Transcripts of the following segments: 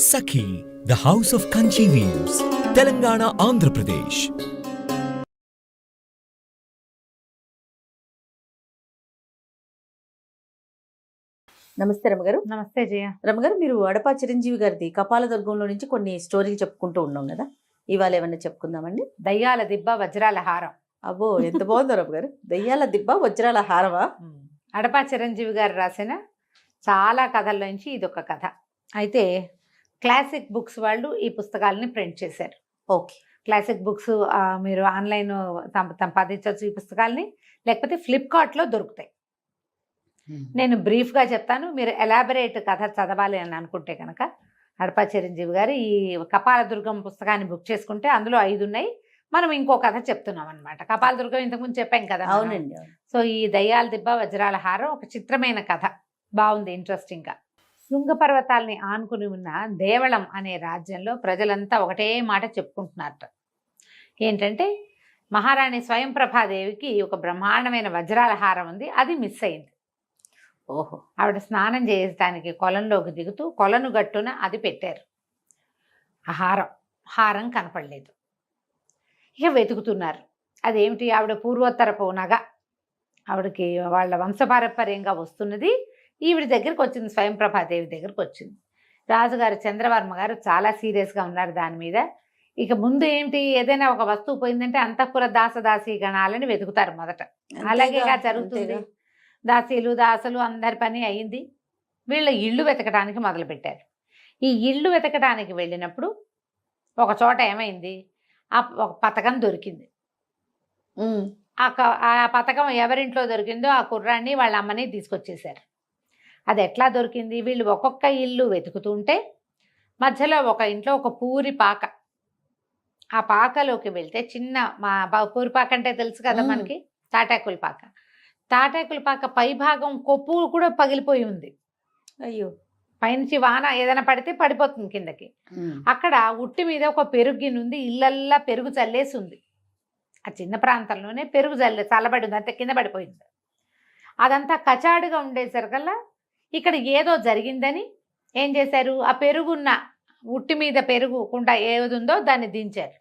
Sakhi, the House of Kanchi Weaves, Telangana, Andhra Pradesh. నమస్తే రమగారు. నమస్తే జయ. రమగారు, మీరు అడపా చిరంజీవి గారిది కపాలదుర్గంలో నుంచి కొన్ని స్టోరీలు చెప్పుకుంటూ ఉన్నాం కదా, ఇవాళ ఏమన్నా చెప్పుకుందామండి? దయ్యాల దిబ్బ వజ్రాల హారం. అబ్బో, ఎంత బాగుందో రమగారు. దయ్యాల దిబ్బ వజ్రాల హారమా? అడపా చిరంజీవి గారు రాసిన చాలా కథల్లోంచి ఇదొక కథ. అయితే క్లాసిక్ బుక్స్ వాళ్ళు ఈ పుస్తకాలని ప్రింట్ చేశారు. ఓకే. క్లాసిక్ బుక్స్ మీరు ఆన్లైన్ సంపాదించవచ్చు ఈ పుస్తకాలని, లేకపోతే ఫ్లిప్కార్ట్లో దొరుకుతాయి. నేను బ్రీఫ్గా చెప్తాను, మీరు ఎలాబరేట్ కథ చదవాలి అని అనుకుంటే కనుక అడపా చిరంజీవి గారు ఈ కపాలదుర్గం పుస్తకాన్ని బుక్ చేసుకుంటే అందులో 5 ఉన్నాయి. మనం ఇంకో కథ చెప్తున్నాం అనమాట. కపాలదుర్గం ఇంతకుముందు చెప్పాం కదా. అవునండి. సో ఈ దయ్యాల దిబ్బ వజ్రాల హారం ఒక చిత్రమైన కథ, బాగుంది, ఇంట్రెస్టింగ్గా. శృంగ పర్వతాలని ఆనుకుని ఉన్న దేవళం అనే రాజ్యంలో ప్రజలంతా ఒకటే మాట చెప్పుకుంటున్నారట. ఏంటంటే మహారాణి స్వయంప్రభాదేవికి ఒక బ్రహ్మాండమైన వజ్రాల హారం ఉంది, అది మిస్ అయింది. ఓహో. ఆవిడ స్నానం చేయడానికి కొలంలోకి దిగుతూ కొలను గట్టున అది పెట్టారు. ఆ హారం కనపడలేదు. ఇక వెతుకుతున్నారు. అదేమిటి, ఆవిడ పూర్వోత్తరపు నగ, ఆవిడకి వాళ్ళ వంశపారంపర్యంగా వస్తున్నది, ఈవిడ దగ్గరికి వచ్చింది, స్వయంప్రభాదేవి దగ్గరికి వచ్చింది. రాజుగారు చంద్రవర్మ గారు చాలా సీరియస్గా ఉన్నారు దాని మీద. ఇక ముందు ఏంటి, ఏదైనా ఒక వస్తువు పోయిందంటే అంతఃపుర దాసదాసీ గణాలని వెతుకుతారు మొదట. అలాగే జరుగుతుంది. దాసీలు దాసులు అందరి పని అయింది. వీళ్ళ ఇళ్ళు వెతకడానికి మొదలుపెట్టారు. ఈ ఇళ్ళు వెతకడానికి వెళ్ళినప్పుడు ఒక చోట ఏమైంది, ఒక పథకం దొరికింది. ఆ పథకం ఎవరింట్లో దొరికిందో ఆ కుర్రాన్ని వాళ్ళ అమ్మని తీసుకొచ్చేసారు. అది ఎట్లా దొరికింది, వీళ్ళు ఒక్కొక్క ఇల్లు వెతుకుతుంటే మధ్యలో ఒక ఇంట్లో ఒక పూరి పాక, ఆ పాకలోకి వెళ్తే చిన్న పూరి పాక అంటే తెలుసు కదా మనకి, తాటాకుల పాక. తాటాకుల పాక పై భాగం కొప్పు కూడా పగిలిపోయి ఉంది. అయ్యో. పైనుంచి వాన ఏదైనా పడితే పడిపోతుంది కిందకి. అక్కడ ఉట్టి మీద ఒక పెరుగు గిన్నె ఉంది, ఇళ్ళల్లా పెరుగు చల్లేసి ఉంది. ఆ చిన్న ప్రాంతంలోనే పెరుగు చల్లబడి ఉంది, అంతే కింద పడిపోయింది. అదంతా కచాడుగా ఉండేసరికల్లా ఇక్కడ ఏదో జరిగిందని ఏం చేశారు, ఆ పెరుగున్న ఉట్టి మీద పెరుగు కుండ ఏది ఉందో దాన్ని దించారు.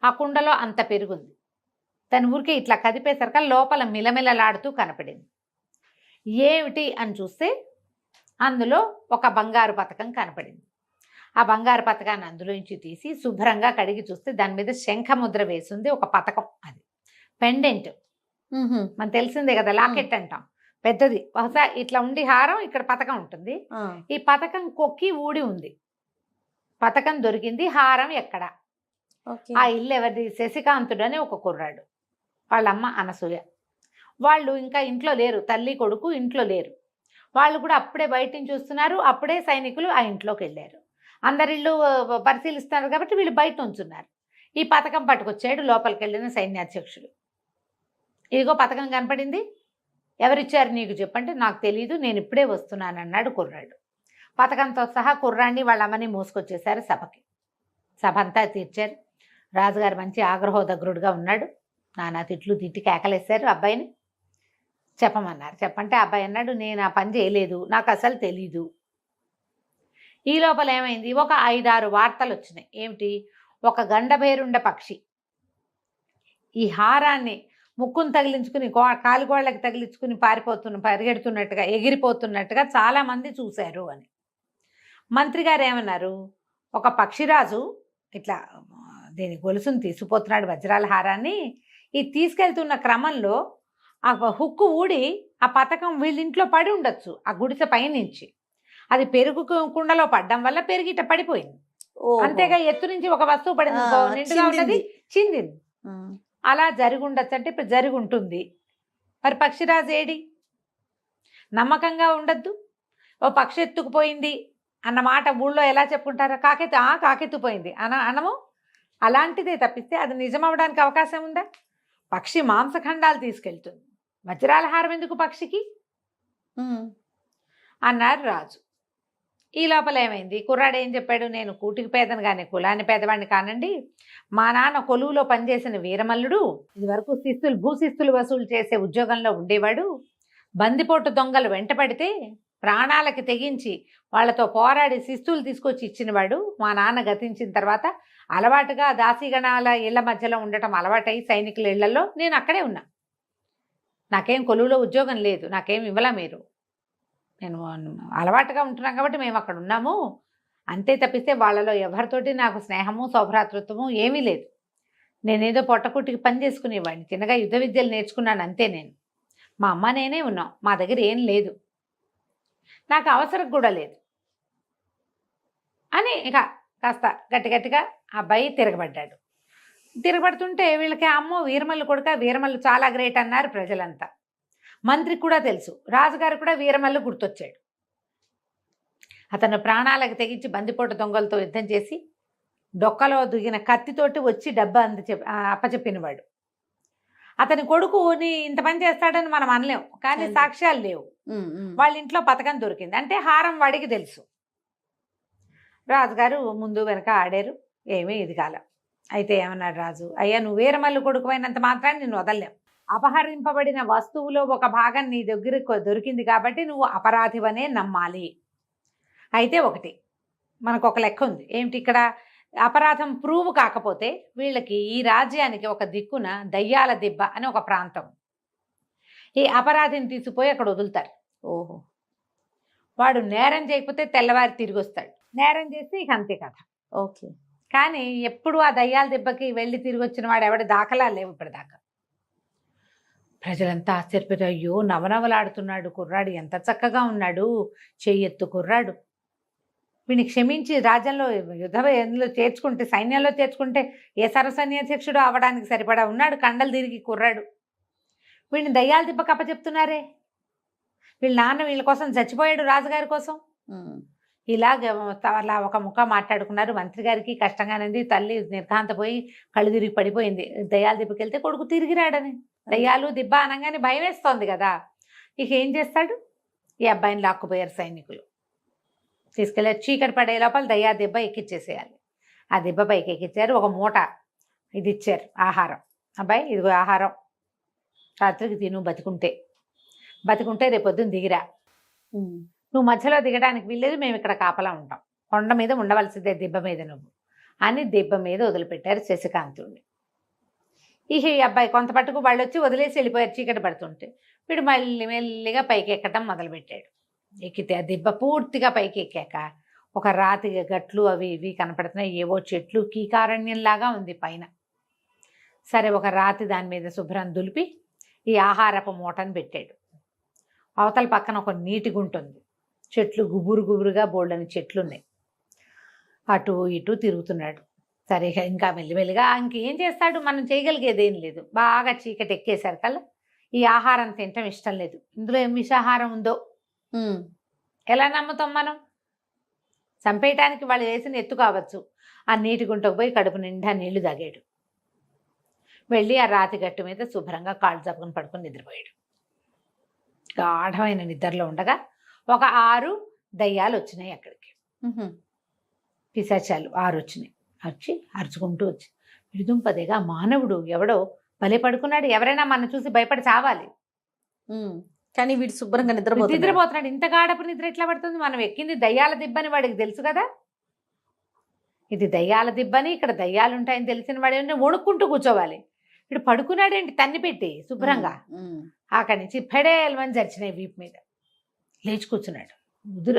ఆ కుండలో అంత పెరుగుంది. దాని ఊరికే ఇట్లా కదిపేసరికి లోపల మిలమిలలాడుతూ కనపడింది. ఏమిటి అని చూస్తే అందులో ఒక బంగారు పతకం కనపడింది. ఆ బంగారు పతకాన్ని అందులోంచి తీసి శుభ్రంగా కడిగి చూస్తే దాని మీద శంఖముద్ర వేసింది ఒక పతకం. అది పెండెంట్, మనకు తెలిసిందే కదా, లాకెట్ అంటాం, పెద్దది. బహుశా ఇట్లా ఉండి హారం, ఇక్కడ పతకం ఉంటుంది. ఈ పతకం కొక్కి ఊడి ఉంది. పతకం దొరికింది, హారం ఎక్కడ? ఆ ఇల్లు ఎవరిది? శశికాంతుడు అని ఒక కుర్రాడు, వాళ్ళమ్మ అనసూయ. వాళ్ళు ఇంకా ఇంట్లో లేరు, తల్లి కొడుకు ఇంట్లో లేరు. వాళ్ళు కూడా అప్పుడే బయట నుంచి చూస్తున్నారు. అప్పుడే సైనికులు ఆ ఇంట్లోకి వెళ్ళారు. అందరిళ్ళు పరిశీలిస్తున్నారు కాబట్టి వీళ్ళు బయట ఉంచున్నారు. ఈ పథకం పట్టుకొచ్చాడు లోపలికి వెళ్ళిన సైన్యాధ్యక్షుడు. ఇదిగో పథకం కనపడింది, ఎవరిచ్చారు నీకు చెప్పంటే నాకు తెలియదు, నేను ఇప్పుడే వస్తున్నాను అన్నాడు కుర్రాడు. పథకంతో సహా కుర్రాన్ని వాళ్ళ అమ్మని మోసుకొచ్చేసారు సభకి. సభ అంతా తీర్చారు. రాజుగారు మంచి ఆగ్రహోదగ్రుడుగా ఉన్నాడు. నానా తిట్లు తిట్టి కేకలేశారు. అబ్బాయిని చెప్పమన్నారు. చెప్పంటే అబ్బాయి అన్నాడు, నేను ఆ పని చేయలేదు, నాకు అసలు తెలీదు. ఈ లోపల ఏమైంది, ఒక 5-6 వార్తలు వచ్చినాయి. ఏమిటి, ఒక గండభేరుండ పక్షి ఈ హారాన్ని ముక్కును తగిలించుకుని కాలిగోళ్ళకి తగిలించుకుని పరిగెడుతున్నట్టుగా ఎగిరిపోతున్నట్టుగా చాలామంది చూశారు అని. మంత్రి గారు ఏమన్నారు, ఒక పక్షిరాజు ఇట్లా దీని గొలుసును తీసుకుపోతున్నాడు వజ్రాల హారాన్ని. ఈ తీసుకెళ్తున్న క్రమంలో ఆ హుక్కు ఊడి ఆ పథకం వీళ్ళింట్లో పడి ఉండొచ్చు, ఆ గుడిసె పైనుంచి. అది పెరుగు కుండలో పడ్డం వల్ల పెరిగిట పడిపోయింది. అంతేగా ఎత్తు నుంచి ఒక వస్తువు పడింది, నిండుగా ఉన్నది చిందింది. అలా జరిగి ఉండొచ్చు. అంటే ఇప్పుడు జరిగి ఉంటుంది. మరి పక్షిరాజు ఏడి? నమ్మకంగా ఉండద్దు. ఓ పక్షి ఎత్తుకుపోయింది అన్న మాట ఊళ్ళో ఎలా చెప్పుకుంటారా? కాకెత్తుపోయింది అనము. అలాంటిదే తప్పిస్తే అది నిజం అవడానికి అవకాశం ఉందా? పక్షి మాంసఖండాలు తీసుకెళ్తుంది, వజ్రాల హారం ఎందుకు పక్షికి అన్నారు రాజు. ఈ లోపల ఏమైంది, కుర్రాడు ఏం చెప్పాడు, నేను కూటికి పేదను కానీ కులాన్ని పేదవాడిని కానండి. మా నాన్న కొలువులో పనిచేసిన వీరమల్లుడు ఇది వరకు భూశిస్తులు వసూలు చేసే ఉద్యోగంలో ఉండేవాడు. బందిపోటు దొంగలు వెంటపడితే ప్రాణాలకి తెగించి వాళ్ళతో పోరాడి శిస్తువులు తీసుకొచ్చి ఇచ్చినవాడు. మా నాన్న గతించిన తర్వాత అలవాటుగా దాసీగణాల ఇళ్ల మధ్యలో ఉండటం అలవాటై సైనికుల ఇళ్లలో నేను అక్కడే ఉన్నా. నాకేం కొలువులో ఉద్యోగం లేదు, నాకేం ఇవ్వలా మీరు. నేను అలవాటుగా ఉంటున్నాం కాబట్టి మేము అక్కడ ఉన్నాము అంతే తప్పిస్తే వాళ్ళలో ఎవరితోటి నాకు స్నేహము సౌభ్రాతృత్వము ఏమీ లేదు. నేనేదో పొట్టకుట్టికి పని చేసుకునేవాడిని, చిన్నగా యుద్ధ విద్యలు నేర్చుకున్నాను అంతే. నేను మా అమ్మ నేనే ఉన్నాం, మా దగ్గర ఏం లేదు, నాకు అవసరం కూడా లేదు అని ఇక కాస్త గట్టిగా అబ్బాయి తిరగబడ్డాడు. తిరగబడుతుంటే వీళ్ళకి అమ్మో వీరమల్లు కొడుక, వీరమల్లు చాలా గ్రేట్ అన్నారు ప్రజలంతా. మంత్రికి కూడా తెలుసు, రాజుగారు కూడా వీరమల్లు గుర్తొచ్చాడు. అతను ప్రాణాలకు తెగించి బందిపోటు దొంగలతో యుద్ధం చేసి డొక్కలో దిగిన కత్తితోటి వచ్చి డబ్బా అప్పచెప్పినవాడు. అతని కొడుకుని ఇంత పని చేస్తాడని మనం అనలేం, కానీ సాక్ష్యాలు లేవు. వాళ్ళ ఇంట్లో పథకం దొరికింది అంటే హారం వాడికి తెలుసు. రాజుగారు ముందు వెనక ఆడారు, ఏమీ ఇది కాల. అయితే ఏమన్నాడు రాజు, అయ్యా నువ్వు వీరమల్లు కొడుకు అయినంత మాత్రాన్ని నిన్ను వదలలేం. అపహరింపబడిన వస్తువులో ఒక భాగం నీ దగ్గర దొరికింది కాబట్టి నువ్వు అపరాధివనే నమ్మాలి. అయితే ఒకటి మనకు ఒక లెక్క ఉంది ఏమిటి, ఇక్కడ అపరాధం ప్రూవ్ కాకపోతే వీళ్ళకి ఈ రాజ్యానికి ఒక దిక్కున దయ్యాల దిబ్బ అని ఒక ప్రాంతం, ఈ అపరాధిని తీసిపోయి అక్కడ వదులుతారు. ఓహో, వాడు నేరం చేయకపోతే తెల్లవారి తిరిగి వస్తాడు, నేరం చేస్తే ఇక అంతే కథ. ఓకే. కానీ ఎప్పుడు ఆ దయ్యాల దెబ్బకి వెళ్ళి తిరిగి వచ్చిన వాడు ఎవడి దాఖలా లేవు ఇప్పటిదాకా. ప్రజలంతా ఆశ్చర్యపోయారు, అయ్యో నవనవలాడుతున్నాడు కుర్రాడు, ఎంత చక్కగా ఉన్నాడు, చెయ్యెత్తు కుర్రాడు, వీడిని క్షమించి రాజ్యంలో యుద్ధంలో చేర్చుకుంటే సైన్యంలో చేర్చుకుంటే ఏ సర్వసైన్యాధ్యక్షుడు అవడానికి సరిపడా ఉన్నాడు, కండలు తిరిగి కుర్రాడు. వీడిని దయ్యాల దిబ్బ కప్ప చెప్తున్నారే, వీళ్ళ నాన్న వీళ్ళ కోసం చచ్చిపోయాడు రాజుగారి కోసం. ఇలాగ అలా ఒక ముఖ మాట్లాడుకున్నారు. మంత్రి గారికి కష్టంగానేది, తల్లి నిర్ఘాంతపోయి కళ్ళు తిరిగి పడిపోయింది. దయ్యాల దిబ్బకి వెళ్తే కొడుకు తిరిగి రాడని, దయ్యాలు దిబ్బ అనగానే భయం వేస్తోంది కదా. ఇక ఏం చేస్తాడు, ఈ అబ్బాయిని లాక్కుపోయారు సైనికులు. తీసుకెళ్ళి చీకటి పడే లోపల దయ్యా దిబ్బ ఎక్కిచ్చేసేయాలి. ఆ దిబ్బ పైకి ఎక్కిచ్చారు, ఒక మూట ఇది ఇచ్చారు ఆహారం. అబ్బాయి ఇదిగో ఆహారం, రాత్రికి తిను, బతికుంటే రేపొద్దున దిగిరా, నువ్వు మధ్యలో దిగడానికి వీల్లేదు, మేము ఇక్కడ కాపలా ఉంటాం, కొండ మీద ఉండవలసిందే దిబ్బ మీద నువ్వు అని దిబ్బ మీద వదిలిపెట్టారు శశికాంతుడిని. ఇక ఈ అబ్బాయి కొంత పట్టుకు వాళ్ళు వచ్చి వదిలేసి వెళ్ళిపోయారు చీకటి పడుతుంటే. వీడు మళ్ళీ మెల్లిగా పైకి ఎక్కడం మొదలుపెట్టాడు. ఎక్కితే ఆ దిబ్బ పూర్తిగా పైకి ఎక్కాక ఒక రాతి గట్లు అవి ఇవి కనపడుతున్నాయి, ఏవో చెట్లు, కీకారణ్యంలాగా ఉంది పైన. సరే ఒక రాతి దాని మీద శుభ్రం దులిపి ఈ ఆహారపు మూటను పెట్టాడు. అవతల పక్కన ఒక నీటి గుంట ఉంది, చెట్లు గుబురుగా బోల్డని చెట్లు ఉన్నాయి. అటు ఇటు తిరుగుతున్నాడు. సరే ఇంకా మెల్లిమెల్లిగా ఇంకేం చేస్తాడు, మనం చేయగలిగేది ఏం లేదు. బాగా చీకటి ఎక్కేసరి కల్లా ఈ ఆహారం తినటం ఇష్టం లేదు. ఇందులో ఏం విషాహారం ఉందో ఎలా నమ్ముతాం మనం? చంపేయటానికి వాళ్ళు వేసిన ఎత్తు కావచ్చు. ఆ నీటి గుంటకు పోయి కడుపు నిండా నీళ్లు తాగాడు. వెళ్ళి ఆ రాతి గట్టు మీద శుభ్రంగా కాళ్ళు చప్పుకొని పడుకొని నిద్రపోయాడు. గాఢమైన నిద్రలో ఉండగా ఒక 6 దయ్యాలు వచ్చినాయి అక్కడికి. పిశాచాలు 6 వచ్చినాయి. వచ్చి అరుచుకుంటూ వచ్చి, విడుదుంపదేగా మానవుడు ఎవడో భలే పడుకున్నాడు, ఎవరైనా మన చూసి భయపడి చావాలి, కానీ వీడు శుభ్రంగా నిద్రపోతున్నాడు. ఇంత గాఢపు నిద్ర ఎట్లా పడుతుంది? మనం ఎక్కింది దయ్యాల దిబ్బని వాడికి తెలుసు కదా, ఇది దయ్యాల దిబ్బని, ఇక్కడ దయ్యాలు ఉంటాయని తెలిసిన వాడు వణుక్కుంటూ కూర్చోవాలి. ఇప్పుడు పడుకున్నాడేంటి తన్ని పెట్టి శుభ్రంగా. అక్కడి నుంచి ఫెడేల్మని జరిచినాయి వీపు మీద. లేచి కూర్చున్నాడు,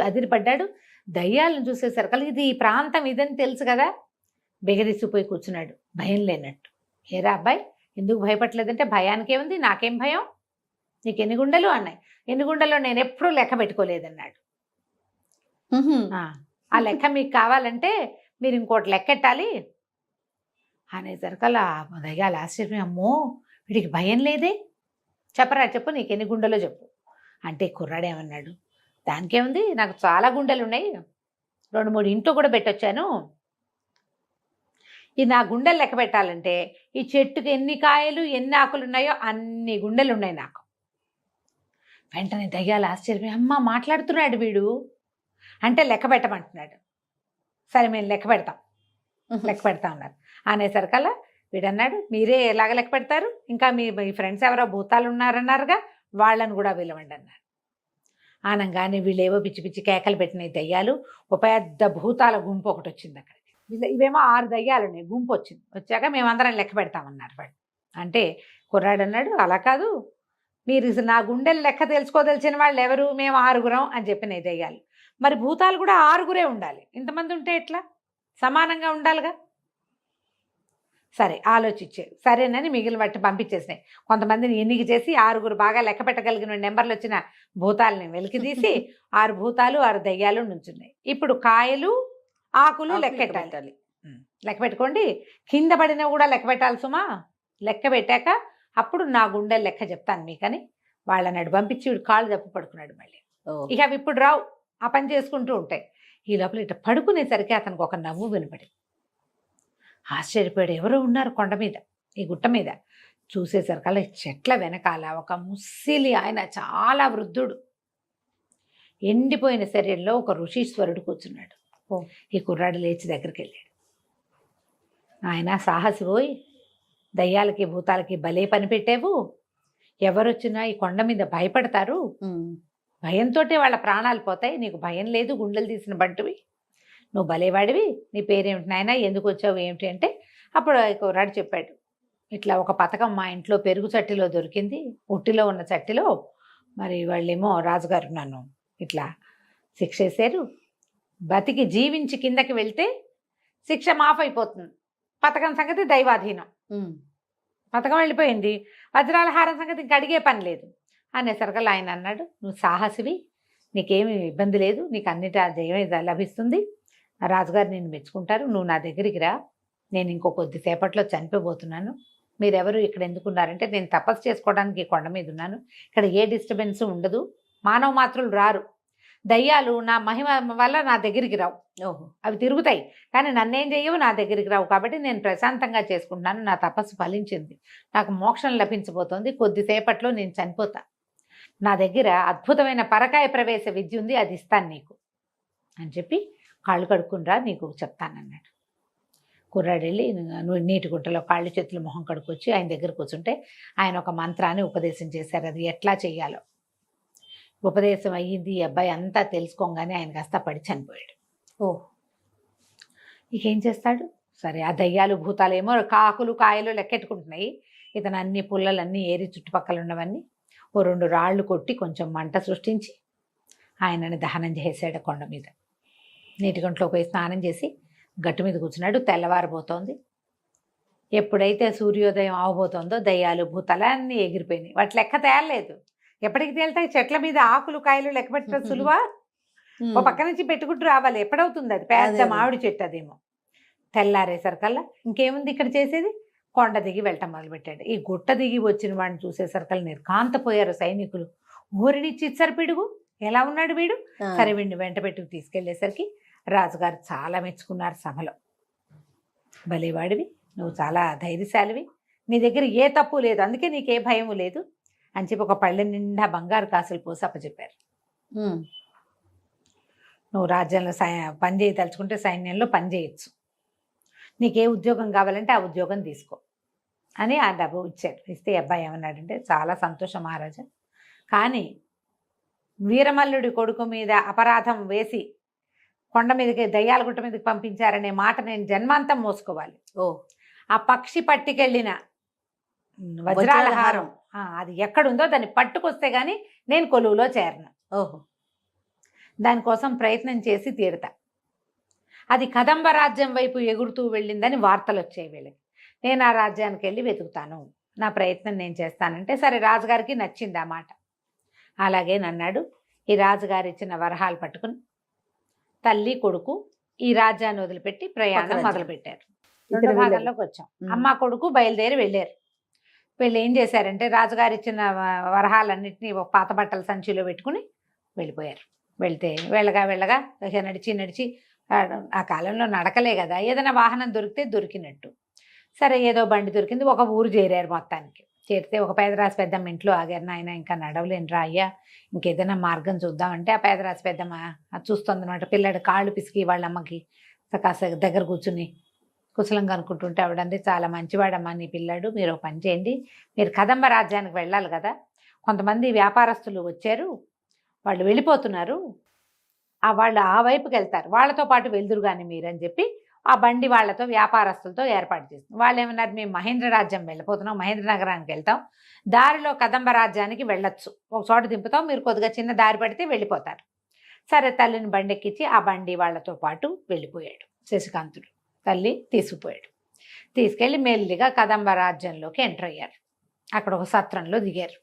అదిరిపడ్డాడు. దయ్యాలను చూసేసరికి ఇది ఈ ప్రాంతం ఇదని తెలుసు కదా, బెగరిసిపోయి కూర్చున్నాడు భయం లేనట్టు. ఏరా అబ్బాయి ఎందుకు భయపడలేదంటే, భయానికి ఏముంది, నాకేం భయం, నీకు ఎన్ని గుండెలు అన్నాయి. ఎన్ని గుండెలో నేను ఎప్పుడూ లెక్క పెట్టుకోలేదన్నాడు. ఆ లెక్క మీకు కావాలంటే మీరు ఇంకోటి లెక్కెట్టాలి అనేసరికల్లా దయ్యాలు ఆశ్చర్యం, అమ్మో వీడికి భయం లేదే, చెప్పరా చెప్పు, నీకు ఎన్ని గుండెలో చెప్పు అంటే కుర్రాడేమన్నాడు, దానికేముంది, నాకు చాలా గుండెలు ఉన్నాయి, 2-3 ఇంట్లో కూడా పెట్టొచ్చాను, ఈ నా గుండెలు లెక్క పెట్టాలంటే ఈ చెట్టుకి ఎన్ని కాయలు ఎన్ని ఆకులు ఉన్నాయో అన్ని గుండెలు ఉన్నాయి నాకు. వెంటనే దయ్యాలు ఆశ్చర్యం, అమ్మ మాట్లాడుతున్నాడు వీడు అంటే లెక్క పెట్టమంటున్నాడు. సరే మేము లెక్క పెడతా ఉన్నారు అనేసరికల్లా వీడన్నాడు, మీరే ఎలాగ లెక్క పెడతారు, ఇంకా మీ ఫ్రెండ్స్ ఎవరో భూతాలు ఉన్నారన్నారుగా, వాళ్ళని కూడా పిలవండి అన్నారు. ఆనంగానే వీళ్ళేవో పిచ్చి పిచ్చి కేకలు పెట్టినాయి దయ్యాలు. ఒక పెద్ద భూతాల గుంపు ఒకటి వచ్చింది అక్కడ. ఇవేమో 6 దయ్యాలు ఉన్నాయి, గుంపు వచ్చింది. వచ్చాక మేమందరం లెక్క పెడతామన్నారు వాళ్ళు. అంటే కుర్రాడు అన్నాడు, అలా కాదు, మీరు నా గుండెలు లెక్క తెలుసుకోదలిచిన వాళ్ళు ఎవరు, మేము 6గురం అని చెప్పినాయి దయ్యాలు. మరి భూతాలు కూడా 6గురే ఉండాలి, ఇంతమంది ఉంటే ఎట్లా, సమానంగా ఉండాలిగా. సరే ఆలోచించారు, సరేనని మిగిలిన వాటి పంపించేసినాయి. కొంతమందిని ఎన్నిక చేసి 6గురు బాగా లెక్క పెట్టగలిగిన నెంబర్లు వచ్చిన భూతాలని వెలికి తీసి 6 భూతాలు 6 దయ్యాలు నుంచున్నాయి. ఇప్పుడు కాయలు ఆకులు లెక్క పెట్టాలి. లెక్క పెట్టుకోండి, కింద పడినా కూడా లెక్క పెట్టాలి సుమా. లెక్క పెట్టాక అప్పుడు నా గుండెలు లెక్క చెప్తాను మీకని వాళ్ళని పంపించి వీడు కాళ్ళు తప్పు పడుకున్నాడు మళ్ళీ. ఇక అవి ఇప్పుడు రావు, ఆ పని చేసుకుంటూ ఉంటాయి. ఈ లోపల ఇట్లా పడుకునేసరికి అతనికి ఒక నవ్వు వినపడింది. ఆశ్చర్యపోయాడు, ఎవరో ఉన్నారు కొండ మీద, ఈ గుట్ట మీద. చూసేసరికల్లా చెట్ల వెనకాల ఒక ముస్సిలి ఆయన, చాలా వృద్ధుడు, ఎండిపోయిన శరీరంలో ఒక ఋషీశ్వరుడు కూర్చున్నాడు. ఈ కుర్రాడు లేచి దగ్గరికి వెళ్ళాడు. ఆయన సాహసి పోయి, దయ్యాలకి భూతాలకి భలే పని పెట్టావు, ఎవరొచ్చినా ఈ కొండ మీద భయపడతారు, భయంతో వాళ్ళ ప్రాణాలు పోతాయి, నీకు భయం లేదు, గుండెలు తీసిన బంటువి, నువ్వు భలేవాడివి, నీ పేరేమిటి నాయనా, ఎందుకు వచ్చావు ఏమిటి అంటే, అప్పుడు కుర్రాడు చెప్పాడు, ఇట్లా ఒక పథకం మా ఇంట్లో పెరుగు చట్టిలో దొరికింది, ఉట్టిలో ఉన్న చట్టిలో, మరి వాళ్ళేమో రాజుగారు నన్ను ఇట్లా శిక్ష వేశారు, బతికి జీవించి కిందకి వెళ్తే శిక్ష మాఫ్ అయిపోతుంది, పథకం సంగతి దైవాధీనం, పథకం వెళ్ళిపోయింది, వజ్రాల హారం సంగతి ఇంక అడిగే పని లేదు అనేసరికల్లా ఆయన అన్నాడు, నువ్వు సాహసివి, నీకేమి ఇబ్బంది లేదు, నీకు అన్నిటి జయం లభిస్తుంది, రాజుగారు నేను మెచ్చుకుంటారు, నువ్వు నా దగ్గరికి రా, నేను ఇంకో కొద్దిసేపట్లో చనిపోబోతున్నాను, మీరెవరు ఇక్కడ ఎందుకున్నారంటే, నేను తపస్సు చేసుకోవడానికి కొండ మీద ఉన్నాను, ఇక్కడ ఏ డిస్టర్బెన్స్ ఉండదు, మానవ మాత్రులు రారు, దయ్యాలు నా మహిమ వల్ల నా దగ్గరికి రావు, అవి తిరుగుతాయి కానీ నన్నేం చెయ్యవు, నా దగ్గరికి రావు, కాబట్టి నేను ప్రశాంతంగా చేసుకుంటున్నాను, నా తపస్సు ఫలించింది, నాకు మోక్షం లభించబోతోంది, కొద్దిసేపట్లో నేను చనిపోతా, నా దగ్గర అద్భుతమైన పరకాయ ప్రవేశ విద్య ఉంది, అది ఇస్తాను నీకు అని చెప్పి కాళ్ళు కడుక్కునిరా నీకు చెప్తానన్నాడు. కుర్రాడు వెళ్ళి నీటి గుంటలో కాళ్ళు చేతులు మొహం కడుక్కొచ్చి ఆయన దగ్గర కూర్చుంటే ఆయన ఒక మంత్రాన్ని ఉపదేశం చేశారు, అది ఎట్లా చెయ్యాలో. ఉపదేశం అయ్యింది, ఈ అబ్బాయి అంతా తెలుసుకోగానే ఆయన కాస్త పడి చనిపోయాడు. ఇక ఏం చేస్తాడు, సరే ఆ దయ్యాలు భూతాలేమో కాకులు కాయలు లెక్కెట్టుకుంటున్నాయి, ఇతను అన్ని పుల్లలన్నీ ఏరి చుట్టుపక్కల ఉన్నవన్నీ ఓ 2 రాళ్ళు కొట్టి కొంచెం మంట సృష్టించి ఆయనని దహనం చేసాడు కొండ మీద. నీటి గుంటలో పోయి స్నానం చేసి గట్టు మీద కూర్చున్నాడు. తెల్లవారిపోతోంది. ఎప్పుడైతే సూర్యోదయం అవబోతోందో దయ్యాలు భూతాలన్నీ ఎగిరిపోయినాయి. వాటి లెక్క తేలలేదు, ఎప్పటికి తేలుతాయి, చెట్ల మీద ఆకులు కాయలు లెక్క పెట్టడం సులువా, ఓ పక్క నుంచి పెట్టుకుంటూ రావాలి, ఎప్పుడవుతుంది అది, పెద్ద మామిడి చెట్టు అదేమో. తెల్లారేసరికల్లా ఇంకేముంది ఇక్కడ చేసేది, కొండ దిగి వెళ్ళటం మొదలుపెట్టాడు. ఈ గుట్ట దిగి వచ్చిన వాడిని చూసేసరికల్లా నిర్కాంతపోయారు సైనికులు. ఊరిని చిచ్చర పిడుగు, ఎలా ఉన్నాడు వీడు, సరే వీడిని వెంట పెట్టుకు తీసుకెళ్లేసరికి రాజుగారు చాలా మెచ్చుకున్నారు సభలో. భలేవాడివి, నువ్వు చాలా ధైర్యశాలివి, నీ దగ్గర ఏ తప్పు లేదు, అందుకే నీకే భయము లేదు అని చెప్పి ఒక పళ్ళె నిండా బంగారు కాసులు పోసి అప్పచెప్పారు. నువ్వు రాజ్యంలో పని చేయదలుచుకుంటే సైన్యంలో పని చేయొచ్చు, నీకే ఉద్యోగం కావాలంటే ఆ ఉద్యోగం తీసుకో అని ఆ డబ్బు ఇచ్చాడు. ఇస్తే అబ్బాయి ఏమన్నాడంటే, చాలా సంతోషం మహారాజా, కానీ వీరమల్లుడి కొడుకు మీద అపరాధం వేసి కొండ మీదకి దయ్యాల గుట్ట మీదకి పంపించారనే మాట నేను జన్మాంతం మోసుకోవాలి. ఆ పక్షి పట్టుకెళ్ళిన వజ్రాల హారం అది ఎక్కడుందో దాన్ని పట్టుకొస్తే గాని నేను కొలువులో చేరను. దానికోసం ప్రయత్నం చేసి తీరుతా. అది కదంబ రాజ్యం వైపు ఎగురుతూ వెళ్ళిందని వార్తలు వచ్చాయి వీళ్ళకి. నేను ఆ రాజ్యానికి వెళ్ళి వెతుకుతాను, నా ప్రయత్నం నేను చేస్తానంటే సరే, రాజుగారికి నచ్చింది ఆ మాట. అలాగే నన్నాడు. ఈ రాజుగారు ఇచ్చిన వరహాలు పట్టుకుని తల్లి కొడుకు ఈ రాజ్యాన్ని వదిలిపెట్టి ప్రయాణం మొదలుపెట్టారు. రెండో భాగంలోకి వచ్చాం. అమ్మ కొడుకు బయలుదేరి వెళ్ళారు. వీళ్ళు ఏం చేశారంటే, రాజుగారు ఇచ్చిన వరహాలన్నింటినీ పాత బట్టల సంచిలో పెట్టుకుని వెళ్ళిపోయారు. వెళ్తే వెళ్ళగా వెళ్ళగా నడిచి నడిచి, ఆ కాలంలో నడకలే కదా, ఏదైనా వాహనం దొరికితే దొరికినట్టు, సరే ఏదో బండి దొరికింది, ఒక ఊరు చేరారు. మొత్తానికి చేరితే ఒక పేదరాశి పెద్దమ్మ ఇంట్లో ఆగారు. నాయన ఇంకా నడవలేనురా అయ్యా, ఇంకేదైనా మార్గం చూద్దామంటే ఆ పేదరాశి పెద్దమ్మ చూస్తుంది అనమాట. పిల్లడు కాళ్ళు పిసికి వాళ్ళ అమ్మకి కాస్త దగ్గర కూర్చుని కుశలంగా అనుకుంటుంటే ఆవిడంటే, చాలా మంచివాడమ్మా నీ పిల్లాడు, మీరు ఒక పని చేయండి, మీరు కదంబ రాజ్యానికి వెళ్ళాలి కదా, కొంతమంది వ్యాపారస్తులు వచ్చారు, వాళ్ళు వెళ్ళిపోతున్నారు, వాళ్ళు ఆ వైపుకి వెళ్తారు, వాళ్ళతో పాటు వెళ్దురు కానీ మీరని చెప్పి ఆ బండి వాళ్ళతో వ్యాపారస్తులతో ఏర్పాటు చేస్తుంది. వాళ్ళు ఏమన్నారు, మేము మహేంద్ర రాజ్యం వెళ్ళిపోతున్నాం, మహేంద్ర నగరానికి వెళ్తాం, దారిలో కదంబ రాజ్యానికి వెళ్ళొచ్చు, ఒక చోట దింపుతాం, మీరు కొద్దిగా చిన్న దారి పడితే వెళ్ళిపోతారు. సరే తల్లిని బండి ఎక్కించి ఆ బండి వాళ్ళతో పాటు వెళ్ళిపోయాడు శశికాంతుడు. తల్లి తీసుకుపోయాడు. తీసుకెళ్ళి మెల్లిగా కదంబ రాజ్యంలోకి ఎంటర్ అయ్యారు. అక్కడ ఒక సత్రంలో దిగారు.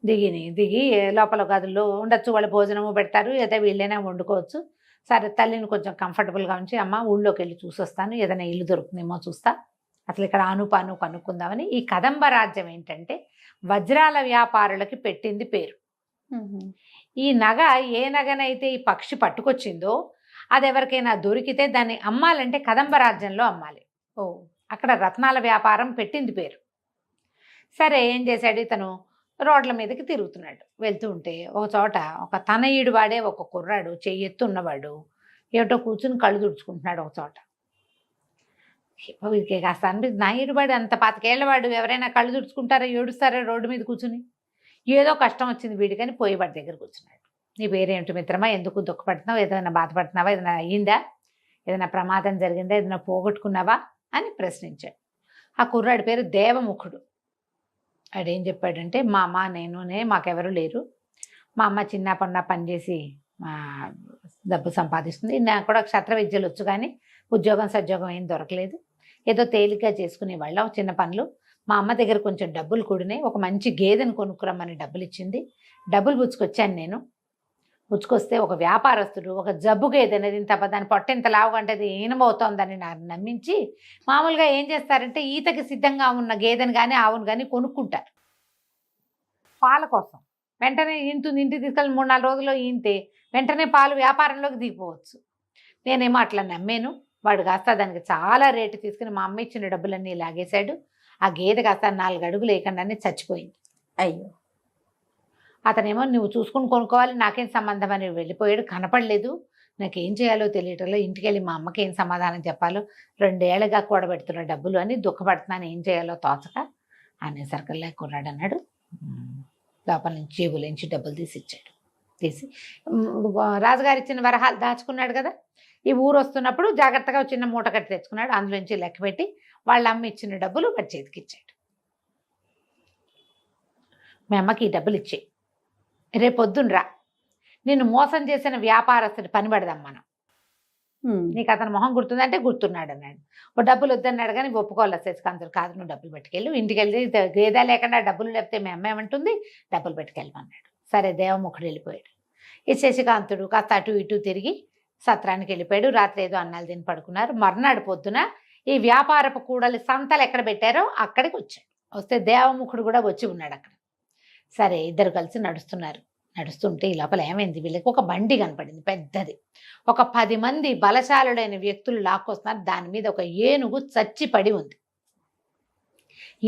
దిగి లోపల గదుల్లో ఉండొచ్చు, వాళ్ళు భోజనము పెడతారు, ఏదో వీళ్ళైనా వండుకోవచ్చు. సరే తల్లిని కొంచెం కంఫర్టబుల్గా ఉంచి, అమ్మ ఊళ్ళోకి వెళ్ళి చూసొస్తాను, ఏదైనా ఇల్లు దొరుకుతుందేమో చూస్తా, అసలు ఇక్కడ ఆనుపాను కనుక్కుందామని. ఈ కదంబ రాజ్యం ఏంటంటే వజ్రాల వ్యాపారులకి పెట్టింది పేరు. ఈ నగ ఏ నగనైతే ఈ పక్షి పట్టుకొచ్చిందో అది ఎవరికైనా దొరికితే దాన్ని అమ్మాలంటే కదంబ రాజ్యంలో అమ్మాలి. అక్కడ రత్నాల వ్యాపారం పెట్టింది పేరు. సరే ఏం చేశాడు, ఇతను రోడ్ల మీదకి తిరుగుతున్నాడు. వెళ్తూ ఉంటే ఒక చోట ఒక తనయుడు వాడే ఒక కుర్రాడు, చెయ్యెత్తు ఉన్నవాడు, ఏటో కూర్చుని కళ్ళు తుడుచుకుంటున్నాడు ఒక చోట. వీరికి కాస్త అనిపిస్తుంది, నాయుడు వాడు అంత 25 వాడు ఎవరైనా కళ్ళు తుడుచుకుంటారా, ఏడుస్తారా రోడ్డు మీద కూర్చుని? ఏదో కష్టం వచ్చింది వీడికని పోయి వాడి దగ్గర కూర్చున్నాడు. నీ పేరేమిటి మిత్రమా, ఎందుకు దుఃఖపడుతున్నావు, ఏదైనా బాధపడుతున్నావా, ఏదైనా అయ్యిందా, ఏదైనా ప్రమాదం జరిగిందా, ఏదైనా పోగొట్టుకున్నావా అని ప్రశ్నించాడు. ఆ కుర్రాడి పేరు దేవముఖుడు. ఆడేం చెప్పాడంటే, మా అమ్మ నేనునే మాకెవరు లేరు, మా అమ్మ చిన్న పనిచేసి డబ్బు సంపాదిస్తుంది, నాకు కూడా క్షత్ర విద్యలు వచ్చు కానీ ఉద్యోగం సద్యోగం ఏం దొరకలేదు, ఏదో తేలిగ్గా చేసుకునేవాళ్ళం చిన్న పనులు. మా అమ్మ దగ్గర కొంచెం డబ్బులు కూడినాయి, ఒక మంచి గేదెను కొనుక్కురమ్మని డబ్బులు ఇచ్చింది, డబ్బులు పుచ్చుకొచ్చాను నేను. పుచ్చుకొస్తే ఒక వ్యాపారస్తుడు ఒక జబ్బు గేదె అనేది ఇంత దాని పొట్ట ఇంత లావుగా అంటే అది ఈనమవుతోందని నాకు నమ్మించి, మామూలుగా ఏం చేస్తారంటే ఈతకి సిద్ధంగా ఉన్న గేదెను కానీ ఆవును కానీ కొనుక్కుంటారు పాల కోసం. వెంటనే ఇంటికి తీసుకెళ్ళి 3-4 రోజుల్లో ఈంతే వెంటనే పాలు వ్యాపారంలోకి దిగిపోవచ్చు. నేనేమో అట్లా నమ్మాను. వాడు కాస్త దానికి చాలా రేటు తీసుకుని మా అమ్మ ఇచ్చిన డబ్బులన్నీ లాగేశాడు. ఆ గేదె కాస్త 4 అడుగులు లేకుండానే చచ్చిపోయింది. అయ్యో. అతనేమో నువ్వు చూసుకుని కొనుక్కోవాలి, నాకేం సంబంధం అని వెళ్ళిపోయాడు. కనపడలేదు, నాకేం చేయాలో తెలియటంలో, ఇంటికి వెళ్ళి మా అమ్మకి ఏం సమాధానం చెప్పాలో, 2 ఏళ్ళగా కూడబెడుతున్న డబ్బులు అని దుఃఖపడుతున్నాను, ఏం చేయాలో తోచక అనేసరికల్లా కుర్రాడు అన్నాడు, లోపల నుంచి జేబులోంచి డబ్బులు తీసిచ్చాడు. తీసి రాజుగారు ఇచ్చిన వరహాలు దాచుకున్నాడు కదా, ఈ ఊరు వస్తున్నప్పుడు జాగ్రత్తగా చిన్న మూట కట్టి తెచ్చుకున్నాడు. అందులోంచి లెక్క పెట్టి వాళ్ళ అమ్మ ఇచ్చిన డబ్బులు వాడి చేతికి ఇచ్చాడు. మీ అమ్మకి ఈ డబ్బులు ఇచ్చేయి, రేపొద్దున రా, నిన్ను మోసం చేసిన వ్యాపారస్తుడి పని పడదాం మనం, నీకు అతను మొహం గుర్తుందంటే గుర్తున్నాడు అన్నాడు. ఓ డబ్బులు వద్దన్నాడు కానీ ఒప్పుకోవాలి శశికాంతుడు. కాదు, నువ్వు డబ్బులు పెట్టుకెళ్ళు, ఇంటికి వెళ్ళి గేదా లేకుండా డబ్బులు లేకపోతే మీ అమ్మ ఏమంటుంది, డబ్బులు పెట్టుకెళ్ళమన్నాడు. సరే దేవముఖుడు వెళ్ళిపోయాడు. ఈ శశికాంతుడు కాస్త అటు ఇటు తిరిగి సత్రానికి వెళ్ళిపోయాడు. రాత్రి ఏదో అన్నాలు తిని పడుకున్నారు. మర్నాడు పొద్దున ఈ వ్యాపారపు కూడలి సంతలు ఎక్కడ పెట్టారో అక్కడికి వచ్చాడు. వస్తే దేవముఖుడు కూడా వచ్చి ఉన్నాడు అక్కడ. సరే ఇద్దరు కలిసి నడుస్తున్నారు. నడుస్తుంటే ఈ లోపల ఏమైంది, వీళ్ళకి ఒక బండి కనపడింది పెద్దది. ఒక 10 మంది బలశాలుడైన వ్యక్తులు లాక్కొస్తున్నారు. దాని మీద ఒక ఏనుగు చచ్చి పడి ఉంది.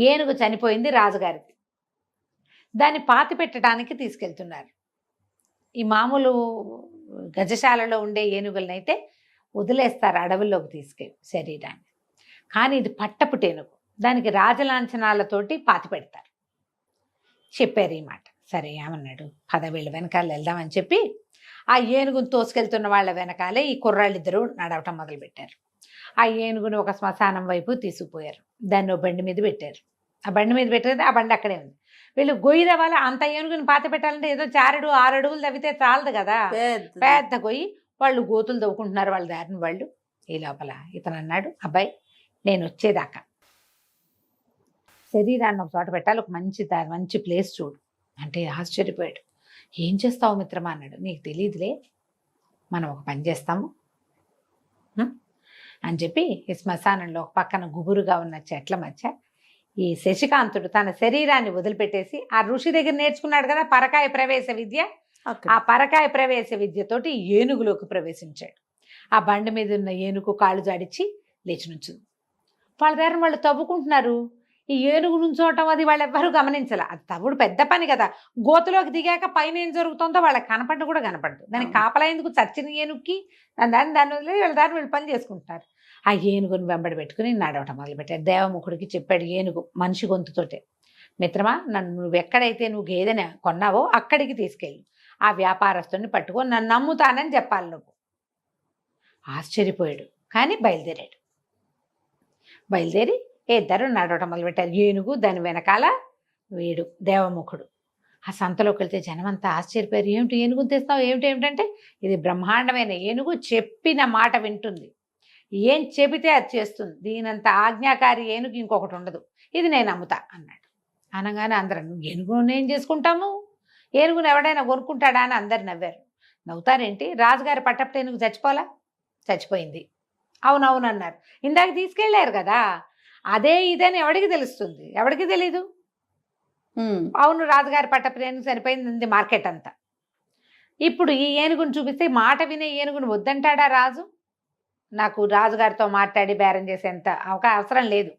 ఏనుగు చనిపోయింది రాజుగారిది. దాన్ని పాతి పెట్టడానికి తీసుకెళ్తున్నారు. ఈ మామూలు గజశాలలో ఉండే ఏనుగులనైతే వదిలేస్తారు అడవుల్లోకి తీసుకెళ్ళి శరీరాన్ని. కానీ ఇది పట్టపుటేనుగు, దానికి రాజలాంఛనాలతోటి పాతి పెడతారు. చెప్పారు ఈ మాట. సరే ఏమన్నాడు, 10 వీళ్ళ వెనకాల వెళ్దామని చెప్పి ఆ ఏనుగును తోసుకెళ్తున్న వాళ్ళ వెనకాలే ఈ కుర్రాళ్ళిద్దరూ నడవటం మొదలుపెట్టారు. ఆ ఏనుగుని ఒక శ్మశానం వైపు తీసుకుపోయారు. దాన్ని బండి మీద పెట్టారు. ఆ బండి మీద పెట్టేది ఆ బండి అక్కడే ఉంది. వీళ్ళు గొయ్యి తవ్వాలి. అంత ఏనుగుని పాత పెట్టాలంటే ఏదో 4-6 అడుగులు తవ్వితే చాలదు కదా, పెద్ద గొయ్యి. వాళ్ళు గోతులు తవ్వుకుంటున్నారు వాళ్ళ దారిని వాళ్ళు. ఈ లోపల ఇతను అన్నాడు, అబ్బాయి నేను వచ్చేదాకా శరీరాన్ని ఒక చోట పెట్టాలి, ఒక మంచి ప్లేస్ చూడు అంటే ఆశ్చర్యపోయాడు. ఏం చేస్తావు మిత్రమా అన్నాడు. నీకు తెలియదులే, మనం ఒక పని చేస్తాము అని చెప్పి ఈ శ్మశానంలో ఒక పక్కన గుబురుగా ఉన్న చెట్ల మధ్య ఈ శశికాంతుడు తన శరీరాన్ని వదిలిపెట్టేసి ఆ ఋషి దగ్గర నేర్చుకున్నాడు కదా పరకాయ ప్రవేశ విద్య, ఆ పరకాయ ప్రవేశ విద్యతోటి ఏనుగులోకి ప్రవేశించాడు. ఆ బండి మీద ఉన్న ఏనుగు కాళ్ళు జాడిచ్చి లేచి నుంచుంది. వాళ్ళ దగ్గర వాళ్ళు తవ్వుకుంటున్నారు. ఈ ఏనుగు నుంచోవటం అది వాళ్ళు ఎవ్వరూ గమనించాల. అది తవ్వుడు పెద్ద పని కదా. గోతులోకి దిగాక పైన ఏం జరుగుతుందో వాళ్ళకి కనపడ్డ కూడా కనపడదు. దానికి కాపలా ఎందుకు, చచ్చిన ఏనుగుకి దాన్ని వదిలి వీళ్ళ దారి వీళ్ళు పని చేసుకుంటున్నారు. ఆ ఏనుగుని వెంబడి పెట్టుకుని నడవటం మొదలుపెట్టాడు. దేవముఖుడికి చెప్పాడు ఏనుగు మనిషి గొంతుతోటే, మిత్రమా నన్ను నువ్వు ఎక్కడైతే నువ్వు గేదెని కొన్నావో అక్కడికి తీసుకెళ్ళి ఆ వ్యాపారస్తుని పట్టుకొని నన్ను నమ్ముతానని చెప్పాలి నువ్వు. ఆశ్చర్యపోయాడు. కానీ బయలుదేరి ఇద్దరు నడవటం మొదలుపెట్టారు. ఏనుగు, దాని వెనకాల వీడు దేవముఖుడు. ఆ సంతలోకి వెళ్తే జనమంతా ఆశ్చర్యపోయారు. ఏమిటి ఏనుగుని తెస్తావు, ఏమిటంటే ఇది బ్రహ్మాండమైన ఏనుగు, చెప్పిన మాట వింటుంది, ఏం చెబితే అది చేస్తుంది, దీనంత ఆజ్ఞాకారి ఏనుగు ఇంకొకటి ఉండదు, ఇది నేను అమ్ముతా అన్నాడు. అనగానే అందరూ ఏనుగును ఏం చేసుకుంటాము, ఏనుగును ఎవడైనా కొనుక్కుంటాడా అని అందరు నవ్వారు. నవ్వుతారేంటి, రాజుగారి పట్టపు ఏనుగు చచ్చిపోయింది. అవునవును అన్నారు. ఇందాక తీసుకెళ్ళారు కదా, అదే ఇదని ఎవడికి తెలుస్తుంది, ఎవడికి తెలీదు. అవును, రాజుగారి పట్టపు ఏనుగు చనిపోయింది మార్కెట్ అంతా. ఇప్పుడు ఈ ఏనుగును చూపిస్తే మాట వినే ఏనుగును వద్దంటాడా రాజు? నాకు రాజుగారితో మాట్లాడి బేరం చేసేంత అవసరం లేదు.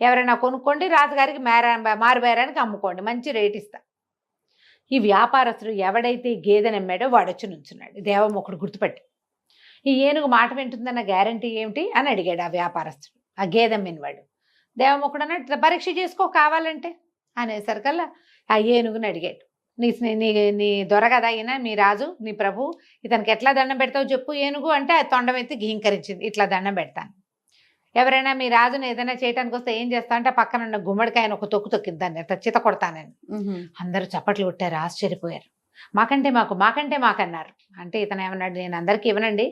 ఎవరైనా కొనుక్కోండి, రాజుగారికి మారు బేరానికి అమ్ముకోండి, మంచి రేట్ ఇస్తా. ఈ వ్యాపారస్తుడు ఎవడైతే గేదె నమ్మాడో వాడొచ్చి నుంచున్నాడు. దేవముఖుడు గుర్తుపట్టి, ఈ ఏనుగు మాట వింటుందన్న గ్యారంటీ ఏమిటి అని అడిగాడు ఆ వ్యాపారస్తుడు, ఆ గేదె అమ్మినవాడు. దేవముఖుడు అన్నట్టు పరీక్ష చేసుకో కావాలంటే అనేసరికల్లా ఆ ఏనుగుని అడిగాడు. నీ దొర కదా అయినా, మీ రాజు, నీ ప్రభు, ఇతనికి ఎట్లా దండం పెడతావు చెప్పు ఏనుగు అంటే అది తొండమెత్తి ఘీంకరించింది. ఇట్లా దండం పెడతాను. ఎవరైనా మీ రాజును ఏదైనా చేయడానికి వస్తే ఏం చేస్తా అంటే పక్కన ఉన్న గుమ్మడికాయను ఒక తొక్కింది, దాన్ని అట్లా చిత కొడతానని. అందరూ చప్పట్లు కొట్టారు, ఆశ్చర్యపోయారు. మాకంటే మాకన్నారు. అంటే ఇతను ఏమన్నాడు, నేను అందరికీ ఇవ్వనండి,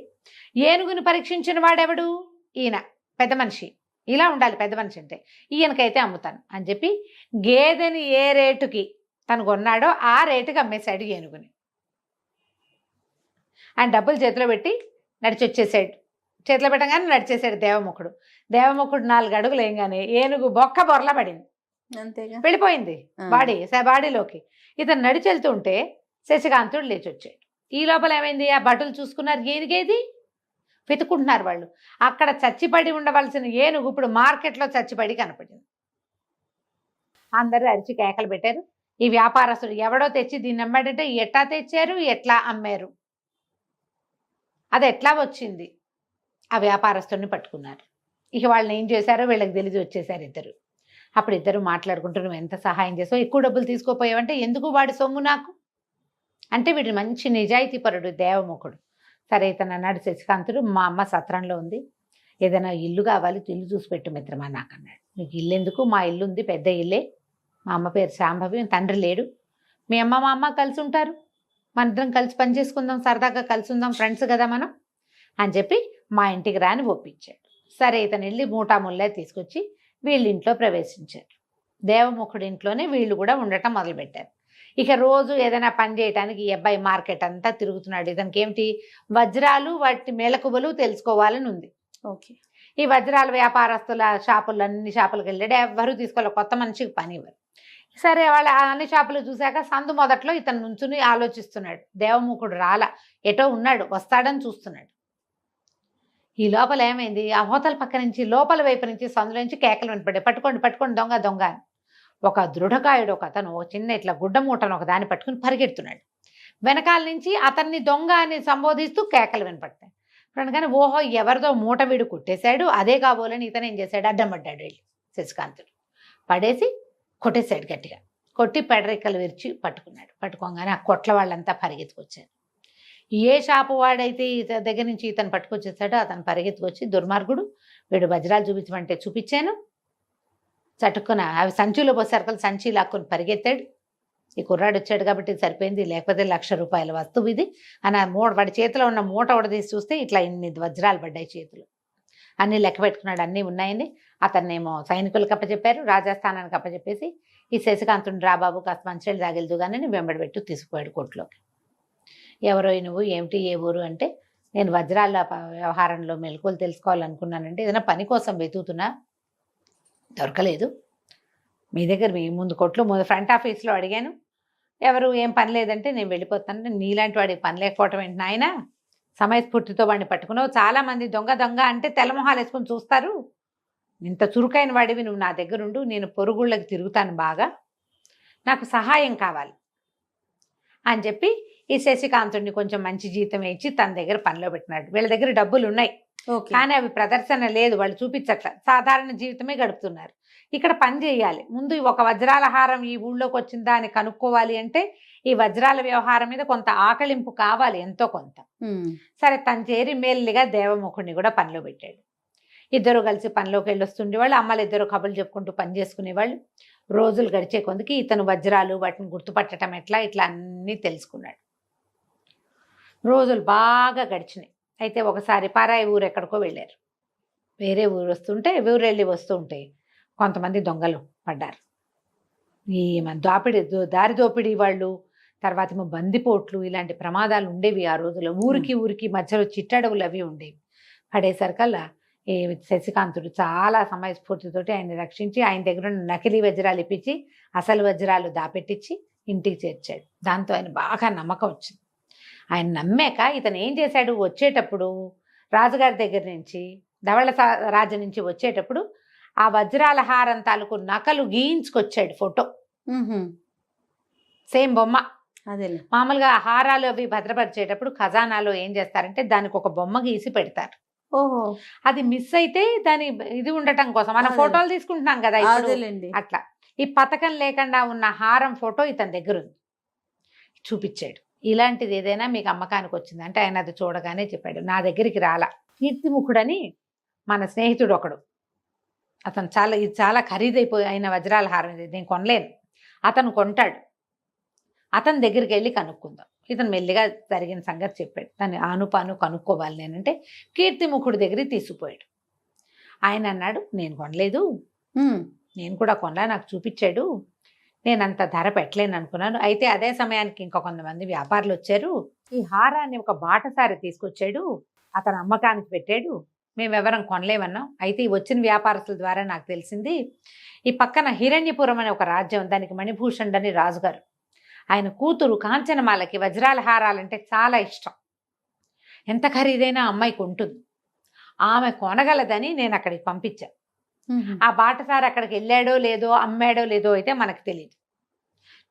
ఏనుగుని పరీక్షించిన వాడెవడు, ఈయన పెద్ద మనిషి, ఇలా ఉండాలి పెద్ద మనిషి అంటే, ఈయనకైతే అమ్ముతాను అని చెప్పి గేదెని ఏ రేటుకి తను కొన్నాడో ఆ రేటుకి అమ్మేశాడు ఏనుగుని. ఆయన డబ్బులు చేతిలో పెట్టి నడిచొచ్చేసాడు. చేతిలో పెట్టగానే నడిచేసాడు దేవముఖుడు. 4 అడుగులు వేయగానే ఏనుగు బొర్ల పడింది, అంతేగా వెళ్ళిపోయింది బాడీలోకి. ఇతను నడిచెళ్తుంటే శశికాంతుడు లేచి వచ్చాడు. ఈ లోపల ఏమైంది, ఆ భటులు చూసుకున్నారు, ఏనుగేది వెతుకుంటున్నారు వాళ్ళు. అక్కడ చచ్చిపడి ఉండవలసిన ఏనుగు ఇప్పుడు మార్కెట్లో చచ్చిపడి కనపడింది. అందరూ అరిచి కేకలు పెట్టారు. ఈ వ్యాపారస్తుడు ఎవడో తెచ్చి దీన్ని అమ్మాడంటే, ఎట్లా తెచ్చారు, ఎట్లా అమ్మారు, అది ఎట్లా వచ్చింది, ఆ వ్యాపారస్తుడిని పట్టుకున్నారు. ఇక వాళ్ళని ఏం చేశారో వీళ్ళకి తెలిసి వచ్చేసారు ఇద్దరు. అప్పుడు ఇద్దరు మాట్లాడుకుంటూ, నువ్వు ఎంత సహాయం చేసావు, ఎక్కువ డబ్బులు తీసుకోపోయావంటే, ఎందుకు వాడి సొమ్ము నాకు అంటే, వీడు మంచి నిజాయితీ పరుడు దేవముఖుడు. సరే ఇతను అన్నాడు శశికాంతుడు, మా అమ్మ సత్రంలో ఉంది, ఏదైనా ఇల్లు కావాలి, ఇల్లు చూసి పెట్టు మిత్రమా నాకు అన్నాడు. నీకు ఇల్లు ఎందుకు, మా ఇల్లు ఉంది, పెద్ద ఇల్లే, మా అమ్మ పేరు శాంభవి, తండ్రి లేడు, మీ అమ్మ మా అమ్మ కలిసి ఉంటారు, మన ఇద్దరం కలిసి పని చేసుకుందాం, సరదాగా కలిసి ఉందాం, ఫ్రెండ్స్ కదా మనం అని చెప్పి మా ఇంటికి రాని ఒప్పించాడు. సరే ఇతను వెళ్ళి మూటాముల్లే తీసుకొచ్చి వీళ్ళింట్లో ప్రవేశించారు. దేవముఖుడి ఇంట్లోనే వీళ్ళు కూడా ఉండటం మొదలుపెట్టారు. ఇక రోజు ఏదైనా పని చేయడానికి ఈ అబ్బాయి మార్కెట్ అంతా తిరుగుతున్నాడు. ఇతనికి ఏమిటి, వజ్రాలు వాటి మెలకువలు తెలుసుకోవాలని ఉంది. ఓకే, ఈ వజ్రాల వ్యాపారస్తుల షాపుల్లో అన్ని షాపులకు వెళ్ళాడు, ఎవరు తీసుకోవాలి, కొత్త మనిషికి పని ఇవ్వరు. సరే వాళ్ళ అన్ని షాపులు చూశాక సందు మొదట్లో ఇతను నుంచుని ఆలోచిస్తున్నాడు. దేవముఖుడు ఎటో ఉన్నాడు, వస్తాడని చూస్తున్నాడు. ఈ లోపల ఏమైంది, ఆ హోటల్ పక్క నుంచి లోపల వైపు నుంచి సందులో నుంచి కేకలు వినపడ్డాయి, పట్టుకోండి దొంగ అని. ఒక దృఢకాయుడు ఒక అతను చిన్న ఇట్లా గుడ్డ మూటను ఒక దాన్ని పట్టుకుని పరిగెడుతున్నాడు. వెనకాల నుంచి అతన్ని దొంగ అని సంబోధిస్తూ కేకలు వినపడతాయి. అనగానే ఓహో ఎవరిదో మూట వీడు కొట్టేశాడు, అదే కాబోలని ఇతను ఏం చేశాడు, అడ్డం పడ్డాడు వెళ్ళి శశికాంతుడు. పడేసి కొట్టేశాడు గట్టిగా, కొట్టి పెడరెక్కలు విరిచి పట్టుకున్నాడు. పట్టుకోగానే ఆ కొట్ల వాళ్ళంతా పరిగెత్తుకొచ్చారు. ఏ షాపు వాడైతే దగ్గర నుంచి ఇతను పట్టుకొచ్చేసాడో అతను పరిగెత్తుకొచ్చి, దుర్మార్గుడు వీడు వజ్రాలు చూపించమంటే చూపించాను, చటుక్కున అవి సంచిలో పోసరికలు సంచి లాక్కుని పరిగెత్తాడు. ఈ కుర్రాడు వచ్చాడు కాబట్టి సరిపోయింది, లేకపోతే ₹1,00,000 వస్తువు ఇది అని వాడి చేతిలో ఉన్న మూట తీసి చూస్తే ఇట్లా ఇన్ని వజ్రాలు పడ్డాయి చేతులు. అన్నీ లెక్క పెట్టుకున్నాడు, అన్నీ ఉన్నాయని. అతన్నేమో సైనికులకు అప్పచెప్పారు, రాజస్థానానికి అప్పచెప్పేసి ఈ శశికాంతుని రాబాబు కాస్త మంచినీళ్ళు తాగిల్దు కానీ వెంబడి పెట్టు తీసుకుపోయాడు కోర్టులోకి. ఎవరో నువ్వు, ఏమిటి, ఏ ఊరు అంటే, నేను వజ్రాల వ్యవహారంలో మెలకువలు తెలుసుకోవాలనుకున్నానంటే, ఏదైనా పని కోసం వెతుకుతున్నా, దొరకలేదు, మీ దగ్గర మీ ముందు కొట్లు ఫ్రంట్ ఆఫీస్లో అడిగాను, ఎవరు ఏం పని లేదంటే నేను వెళ్ళిపోతాను. నీలాంటి వాడికి పని లేకపోవటం ఏంటి నాయన, సమయస్ఫూర్తితో వాడిని పట్టుకున్నావు. చాలామంది దొంగ అంటే తెల్లమొహాలు వేసుకొని చూస్తారు, ఇంత చురుకైన వాడివి నువ్వు నా దగ్గరుండు, నేను పొరుగుళ్ళకి తిరుగుతాను బాగా, నాకు సహాయం కావాలి అని చెప్పి ఈ శశికాంతుడిని కొంచెం మంచి జీతం ఇచ్చి తన దగ్గర పనిలో పెట్టినాడు. వీళ్ళ దగ్గర డబ్బులు ఉన్నాయి కానీ అవి ప్రదర్శన లేదు, వాళ్ళు చూపించట్ల, సాధారణ జీవితమే గడుపుతున్నారు. ఇక్కడ పని చేయాలి, ముందు ఒక వజ్రాల హారం ఈ ఊళ్ళోకి వచ్చిందా అని కనుక్కోవాలి అంటే ఈ వజ్రాల వ్యవహారం మీద కొంత ఆకలింపు కావాలి, ఎంతో కొంత. సరే తను చేరి మెల్లిగా దేవముఖుడిని కూడా పనిలో పెట్టాడు. ఇద్దరు కలిసి పనిలోకి వెళ్ళి వస్తుండేవాళ్ళు. అమ్మలు ఇద్దరు కబుర్లు చెప్పుకుంటూ పని చేసుకునేవాళ్ళు. రోజులు గడిచే కొందికి ఇతను వజ్రాలు వాటిని గుర్తుపట్టడం ఎట్లా ఇట్లా అన్నీ తెలుసుకున్నాడు. రోజులు బాగా గడిచినాయి. అయితే ఒకసారి పారాయి ఊరు ఎక్కడికో వెళ్ళారు. వేరే ఊరు వస్తుంటే ఊరు వెళ్ళి వస్తుంటే కొంతమంది దొంగలు పడ్డారు. ఈ దారి దోపిడీ వాళ్ళు, తర్వాత ఏమో బందిపోట్లు, ఇలాంటి ప్రమాదాలు ఉండేవి ఆ రోజుల్లో. ఊరికి మధ్యలో చిట్టడవులు అవి ఉండేవి. పడేసరికల్లా ఈ శశికాంతుడు చాలా సమయస్ఫూర్తితోటి ఆయన్ని రక్షించి ఆయన దగ్గర ఉన్న నకిలీ వజ్రాలు ఇప్పించి అసలు వజ్రాలు దాపెట్టించి ఇంటికి చేర్చాడు. దాంతో ఆయన బాగా నమ్మకం వచ్చింది. ఆయన నమ్మాక ఇతను ఏం చేశాడు, వచ్చేటప్పుడు రాజుగారి దగ్గర నుంచి ధవళ రాజు నుంచి వచ్చేటప్పుడు ఆ వజ్రాల హారం తాలూకు నకలు గీయించుకొచ్చాడు, ఫోటో సేమ్ బొమ్మ. అదే మామూలుగా హారాలు అవి భద్రపరిచేటప్పుడు ఖజానాలో ఏం చేస్తారంటే దానికి ఒక బొమ్మ గీసి పెడతారు. ఓహో, అది మిస్ అయితే దాని ఇది ఉండటం కోసం మనం ఫోటోలు తీసుకుంటున్నాం కదా ఇప్పుడు, అట్లా ఈ పథకం లేకుండా ఉన్న హారం ఫోటో ఇతని దగ్గర ఉంది. చూపించాడు, ఇలాంటిది ఏదైనా మీకు అమ్మకానికి వచ్చింది అంటే ఆయన అది చూడగానే చెప్పాడు, నా దగ్గరికి రాలా. కీర్తిముఖుడని మన స్నేహితుడు ఒకడు, అతను ఇది చాలా ఖరీదైపోయి అయిన వజ్రాల హారం, ఇది నేను కొనలేను, అతను కొంటాడు, అతని దగ్గరికి వెళ్ళి కనుక్కుందాం. ఇతను మెల్లిగా జరిగిన సంగతి చెప్పాడు. దాన్ని ఆనుపాను కనుక్కోవాలి నేనంటే కీర్తిముఖుడి దగ్గరికి తీసుకుపోయాడు. ఆయన అన్నాడు, నేను కొనలేదు, నేను కూడా కొనలా, నాకు చూపించాడు, నేను అంత ధర పెట్టలేను అనుకున్నాను. అయితే అదే సమయానికి ఇంకా కొంతమంది వ్యాపారులు వచ్చారు, ఈ హారాన్ని ఒక బాటసారి తీసుకొచ్చాడు, అతను అమ్మకానికి పెట్టాడు, మేమెవరం కొనలేమన్నాం. అయితే ఈ వచ్చిన వ్యాపారస్తుల ద్వారా నాకు తెలిసింది, ఈ పక్కన హిరణ్యపురం అనే ఒక రాజ్యం, దానికి మణిభూషణుడు అని రాజుగారు, ఆయన కూతురు కాంచనమాలకి వజ్రాల హారాలంటే చాలా ఇష్టం, ఎంత ఖరీదైనా అమ్మాయికి ఉంటుంది, ఆమె కొనగలదని నేను అక్కడికి పంపించాను. ఆ బాటసారి అక్కడికి వెళ్ళాడో లేదో అమ్మాడో లేదో అయితే మనకు తెలియదు.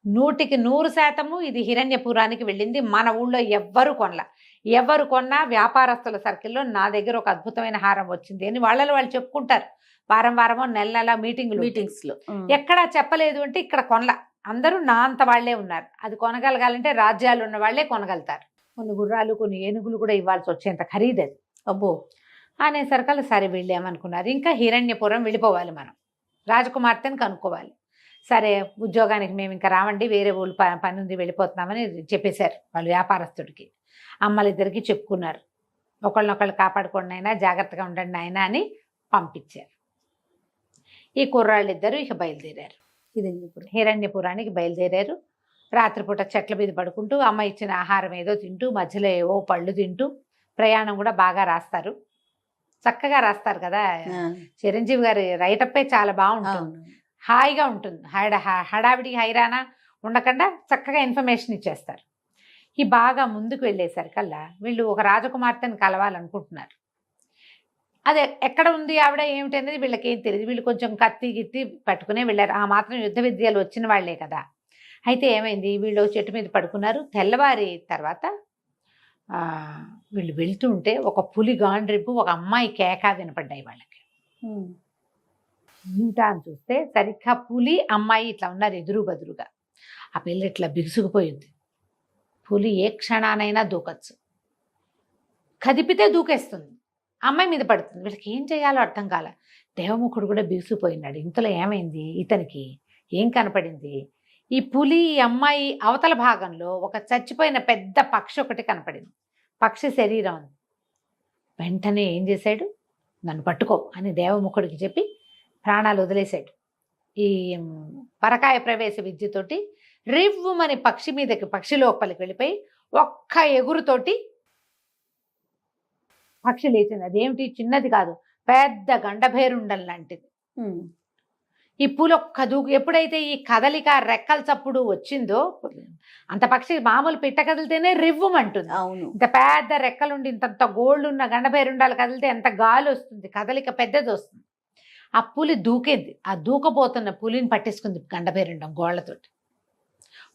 100% ఇది హిరణ్యపురానికి వెళ్ళింది. మన ఊళ్ళో ఎవ్వరు కొనలా. ఎవరు కొన్నా వ్యాపారస్తుల సర్కిల్లో నా దగ్గర ఒక అద్భుతమైన హారం వచ్చింది అని వాళ్ళలో వాళ్ళు చెప్పుకుంటారు. వారమో నెల మీటింగ్స్లో ఎక్కడా చెప్పలేదు అంటే ఇక్కడ కొనలా. అందరూ నా అంత వాళ్లే ఉన్నారు. అది కొనగలగాలంటే రాజ్యాలు ఉన్న వాళ్లే కొనగలుగుతారు. కొన్ని గుర్రాలు కొన్ని ఏనుగులు కూడా ఇవ్వాల్సి వచ్చేంత ఖరీదది. అబ్బో అనేసరికల్లా సరే వెళ్ళామనుకున్నారు. ఇంకా హిరణ్యపురం వెళ్ళిపోవాలి, మనం రాజకుమార్తెను కనుక్కోవాలి. సరే ఉద్యోగానికి మేము ఇంకా రావండి, వేరే ఊళ్ళు పని ఉంది వెళ్ళిపోతున్నామని చెప్పేశారు వాళ్ళు వ్యాపారస్తుడికి. అమ్మలిద్దరికి చెప్పుకున్నారు, ఒకళ్ళనొకళ్ళు కాపాడుకోండి అయినా, జాగ్రత్తగా ఉండండి ఆయన అని పంపించారు. ఈ కుర్రాళ్ళిద్దరూ ఇక బయలుదేరారు, హిరణ్యపురానికి బయలుదేరారు. రాత్రిపూట చెట్ల మీద పడుకుంటూ అమ్మ ఇచ్చిన ఆహారం ఏదో తింటూ, మధ్యలో ఏవో పళ్ళు తింటూ ప్రయాణం కూడా బాగా రాస్తారు, చక్కగా రాస్తారు కదా. చిరంజీవి గారి రైటప్పే చాలా బాగుంటుంది, హాయిగా ఉంటుంది, హడావిడి హైరానా ఉండకుండా చక్కగా ఇన్ఫర్మేషన్ ఇచ్చేస్తారు. ఈ బాగా ముందుకు వెళ్ళేసరికల్లా వీళ్ళు ఒక రాజకుమార్తెను కలవాలనుకుంటున్నారు. అదే ఎక్కడ ఉంది ఆవిడ ఏమిటి అనేది వీళ్ళకి ఏం తెలియదు. వీళ్ళు కొంచెం కత్తి గిత్తి పట్టుకునే వెళ్ళారు, ఆ మాత్రం యుద్ధ విద్యలు వచ్చిన వాళ్లే కదా. అయితే ఏమైంది, వీళ్ళు చెట్టు మీద పడుకున్నారు. తెల్లవారి తర్వాత వీళ్ళు వెళ్తుంటే ఒక పులి గాండ్రింపు, ఒక అమ్మాయి కేక వినపడ్డాయి వాళ్ళకి. ఇంటా అని చూస్తే సరిగ్గా పులి అమ్మాయి ఇట్లా ఉన్నారు ఎదురు బదురుగా. ఆ పిల్ల ఇట్లా బిగుసుకుపోయింది. పులి ఏ క్షణానైనా దూకచ్చు, కదిపితే దూకేస్తుంది, అమ్మాయి మీద పడుతుంది. వీళ్ళకి ఏం చేయాలో అర్థం కాల. దేవముఖుడు కూడా బిగుసిపోయినాడు. ఇంతలో ఏమైంది, ఇతనికి ఏం కనపడింది, ఈ పులి ఈ అమ్మాయి అవతల భాగంలో ఒక చచ్చిపోయిన పెద్ద పక్షి ఒకటి కనపడింది, పక్షి శరీరం. వెంటనే ఏం చేశాడు, నన్ను పట్టుకో అని దేవముఖుడికి చెప్పి ప్రాణాలు వదిలేశాడు. ఈ పరకాయ ప్రవేశ విద్యతోటి రివ్వుమని పక్షి మీదకి, పక్షి లోపలికి వెళ్ళిపోయి ఒక్క ఎగురుతోటి పక్షి లేచింది. అదేమిటి, చిన్నది కాదు, పెద్ద గండభేరుండం లాంటిది. ఈ పూలు ఒక్క దూకు, ఎప్పుడైతే ఈ కదలిక రెక్కల చప్పుడు వచ్చిందో, అంత పక్షి మామూలు పిట్ట కదిలితేనే రివ్వుమంటుంది. అవును, ఇంత పెద్ద రెక్కలుండి ఇంత గోళ్ళు ఉన్న గండభేరుండాలు కదిలితే ఎంత గాలి వస్తుంది, కదలిక పెద్దది వస్తుంది. ఆ పులి దూకేది, ఆ దూకపోతున్న పులిని పట్టేసుకుంది గండభేరుండం గోళ్లతోటి.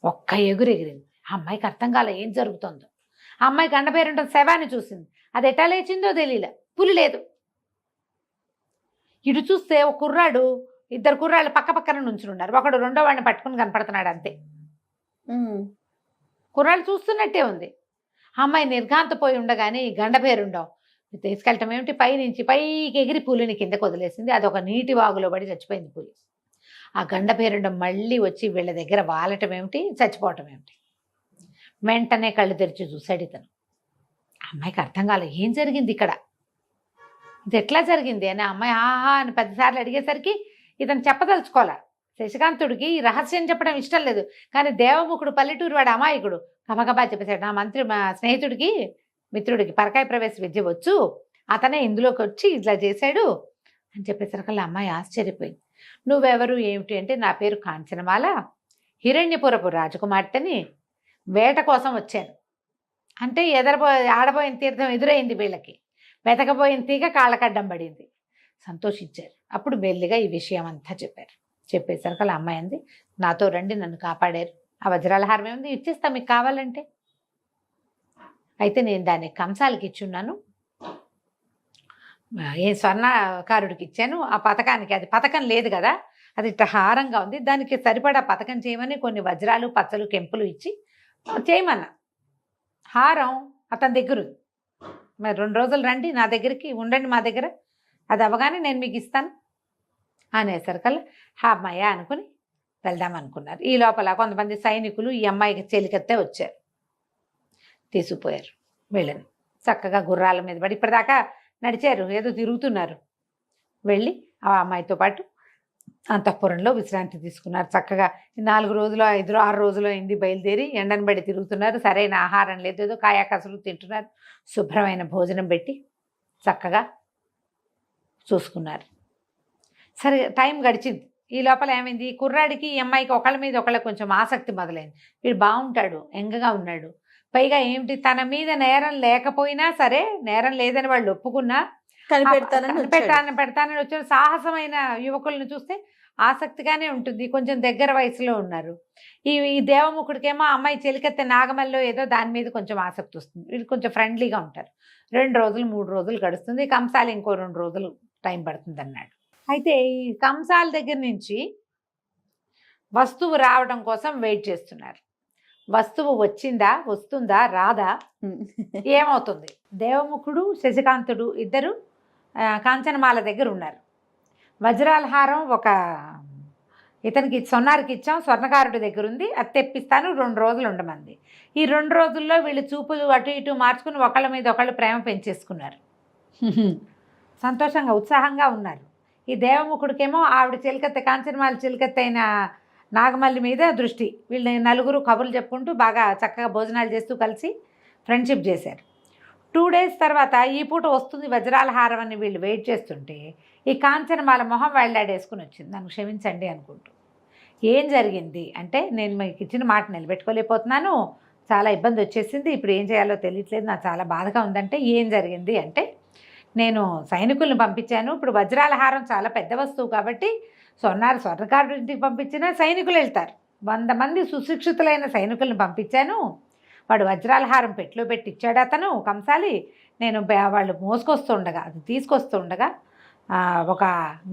ఒక్క ఎగురు ఎగిరింది. ఆ అమ్మాయికి అర్థం కాలే ఏం జరుగుతుందో. ఆ అమ్మాయి గండభేరుండం శవాన్ని చూసింది, అది ఎటా లేచిందో తెలియలే, పులి లేదు. ఇటు చూస్తే ఒక కుర్రాడు, ఇద్దరు కుర్రాళ్ళు పక్క పక్కన నుంచుని ఉన్నారు. ఒకడు రెండో వాడిని పట్టుకుని కనపడుతున్నాడు అంతే. కుర్రాళ్ళు చూస్తున్నట్టే ఉంది. ఆ అమ్మాయి నిర్ఘాంతపోయి ఉండగానే ఈ గండ పేరుండవు తీసుకెళ్ళటం ఏమిటి, పైనుంచి పైకి ఎగిరి పులిని కిందకు వదిలేసింది. అదొక నీటి వాగులో పడి చచ్చిపోయింది పులి. ఆ గండ పేరుండం మళ్ళీ వచ్చి వీళ్ళ దగ్గర వాలటం ఏమిటి, చచ్చిపోవటం ఏమిటి. వెంటనే కళ్ళు తెరిచి చూశాడు ఇతను. ఆ అమ్మాయికి అర్థం కాలేదు ఏం జరిగింది ఇక్కడ, ఇది ఎట్లా జరిగింది అని. ఆ అమ్మాయి ఆహా అని 10 సార్లు అడిగేసరికి ఇతను చెప్పదలుచుకోలే. శశికాంతుడికి ఈ రహస్యం చెప్పడం ఇష్టం లేదు, కానీ దేవముఖుడు పల్లెటూరు వాడు అమాయకుడు గబగబా చెప్పేశాడు. మా స్నేహితుడికి మిత్రుడికి పరకాయ ప్రవేశ విద్య వచ్చు, అతనే ఇందులోకి వచ్చి ఇట్లా చేశాడు అని చెప్పేసరికల్లా అమ్మాయి ఆశ్చర్యపోయింది. నువ్వెవరు ఏమిటి అంటే, నా పేరు కాంచనమాల, హిరణ్యపురపు రాజకుమార్తెని, వేట కోసం వచ్చాను అంటే ఆడబోయిన తీర్థం ఎదురైంది వీళ్ళకి, వెతకపోయిన తీగ కాళ్ళకడ్డం పడింది. సంతోషించారు. అప్పుడు మెల్లిగా ఈ విషయం అంతా చెప్పారు. చెప్పేసరికల్లా అమ్మాయి అంది, నాతో రండి, నన్ను కాపాడారు, ఆ వజ్రాల హారం ఏముంది ఇచ్చేస్తా మీకు కావాలంటే. అయితే నేను దాన్ని కంసాలకి ఇచ్చున్నాను, ఏ స్వర్ణకారుడికి ఇచ్చాను. ఆ పథకానికి, అది పథకం లేదు కదా, అది ఇట్లా హారంగా ఉంది, దానికి సరిపడా పథకం చేయమని కొన్ని వజ్రాలు పచ్చలు కెంపులు ఇచ్చి చేయమన్నా. హారం అతని దగ్గర ఉంది, మరి 2 రోజులు రండి నా దగ్గరికి, ఉండండి మా దగ్గర, అది అవ్వగానే నేను మీకు ఇస్తాను అనేసరికల్లా అమ్మాయ అనుకుని వెళ్దామనుకున్నారు. ఈ లోపల కొంతమంది సైనికులు ఈ అమ్మాయికి చెలికత్తే వచ్చారు, తీసుకుపోయారు వీళ్ళని. చక్కగా గుర్రాల మీద పడి ఇప్పటిదాకా నడిచారు, ఏదో తిరుగుతున్నారు. వెళ్ళి ఆ అమ్మాయితో పాటు అంతఃపురంలో విశ్రాంతి తీసుకున్నారు. చక్కగా 4 రోజులు 5 6 రోజులు అయింది బయలుదేరి, ఎండను బడి తిరుగుతున్నారు. సరైన ఆహారం లేదు, ఏదో కాయాకసులు తింటున్నారు. శుభ్రమైన భోజనం పెట్టి చక్కగా చూసుకున్నారు. సరే టైం గడిచింది. ఈ లోపల ఏమైంది, ఈ కుర్రాడికి ఈ అమ్మాయికి ఒకళ్ళ మీద ఒకళ్ళ కొంచెం ఆసక్తి మొదలైంది. వీడు బాగుంటాడు, ఎంగగా ఉన్నాడు, పైగా ఏమిటి తన మీద నేరం లేకపోయినా సరే, నేరం లేదని వాళ్ళు ఒప్పుకున్నా పెడతానని వచ్చిన సాహసమైన యువకులను చూస్తే ఆసక్తిగానే ఉంటుంది. కొంచెం దగ్గర వయసులో ఉన్నారు. ఈ దేవముఖుడికేమో అమ్మాయి చెలికత్తె నాగమల్లో ఏదో దాని మీద కొంచెం ఆసక్తి వస్తుంది. వీళ్ళు కొంచెం ఫ్రెండ్లీగా ఉంటారు. 2 రోజులు 3 రోజులు గడుస్తుంది. కంసాలు ఇంకో 2 రోజులు టైం పడుతుంది అన్నాడు. అయితే ఈ కంసాల దగ్గర నుంచి వస్తువు రావడం కోసం వెయిట్ చేస్తున్నారు. వస్తువు వస్తుందా రాదా, ఏమవుతుంది? దేవముఖుడు శశికాంతుడు ఇద్దరు కాంచనమాల దగ్గర ఉన్నారు. వజ్రాల హారం ఒక ఇతనికి సొన్నారికి ఇచ్చాం, స్వర్ణకారుడి దగ్గర ఉంది, అది తెప్పిస్తాను, 2 రోజులు ఉండమంది. ఈ 2 రోజుల్లో వీళ్ళు చూపులు అటు ఇటు మార్చుకుని ఒకళ్ళ మీద ఒకళ్ళు ప్రేమ పెంచేసుకున్నారు. సంతోషంగా ఉత్సాహంగా ఉన్నారు. ఈ దేవముఖుడికేమో ఆవిడ చిలకత్తె, కాంచనమాల చిలకత్తె అయిన నాగమల్లి మీద దృష్టి. వీళ్ళు 4 కబుర్లు చెప్పుకుంటూ బాగా చక్కగా భోజనాలు చేస్తూ కలిసి ఫ్రెండ్షిప్ చేశారు. 2 డేస్ తర్వాత ఈ పూట వస్తుంది వజ్రాల హారం అని వీళ్ళు వెయిట్ చేస్తుంటే ఈ కాంచనమాల మొహం వెళ్ళాడేసుకుని వచ్చింది. నన్ను క్షమించండి అనుకుంటూ. ఏం జరిగింది అంటే, నేను మీకు ఇచ్చిన మాట నిలబెట్టుకోలేకపోతున్నాను, చాలా ఇబ్బంది వచ్చేసింది, ఇప్పుడు ఏం చేయాలో తెలియట్లేదు, నాకు చాలా బాధగా ఉందంటే, ఏం జరిగింది అంటే, నేను సైనికులను పంపించాను. ఇప్పుడు వజ్రాల హారం చాలా పెద్ద వస్తువు కాబట్టి స్వర్ణకారుడి ఇంటికి పంపించినా సైనికులు వెళ్తారు. 100 మంది సుశిక్షితులైన సైనికులను పంపించాను. వాడు వజ్రాల హారం పెట్టులో పెట్టి ఇచ్చాడు అతను కంసాలి. నేను వాళ్ళు మోసుకొస్తుండగా, అది తీసుకొస్తుండగా ఒక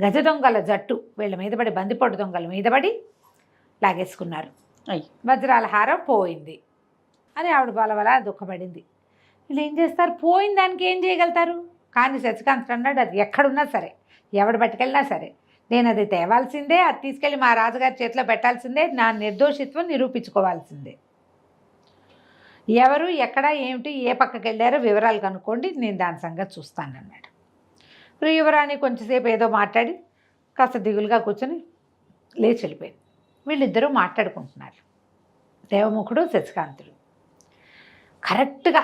గజ దొంగల జట్టు వీళ్ళ మీద పడి, బందిపోటు దొంగల మీద పడి లాగేసుకున్నారు. వజ్రాల హారం పోయింది అని ఆవిడ బలబల దుఃఖపడింది. వీళ్ళు ఏం చేస్తారు, పోయిన దానికి ఏం చేయగలుగుతారు? కానీ శశికాంత్ అన్నాడు, అది ఎక్కడున్నా సరే, ఎవడు పట్టుకెళ్ళినా సరే, నేను అది తేవాల్సిందే, అది తీసుకెళ్ళి మా రాజుగారి చేతిలో పెట్టాల్సిందే, నా నిర్దోషిత్వం నిరూపించుకోవాల్సిందే. ఎవరు ఎక్కడ ఏమిటి ఏ పక్కకి వెళ్ళారో వివరాలు కనుక్కోండి, నేను దాని సంగతి చూస్తానన్నాడు. యువరాణి కొంచెంసేపు ఏదో మాట్లాడి కాస్త దిగులుగా కూర్చొని లేచి వెళ్ళిపోయింది. వీళ్ళిద్దరూ మాట్లాడుకుంటున్నారు, దేవముఖుడు శశికాంతుడు. కరెక్ట్గా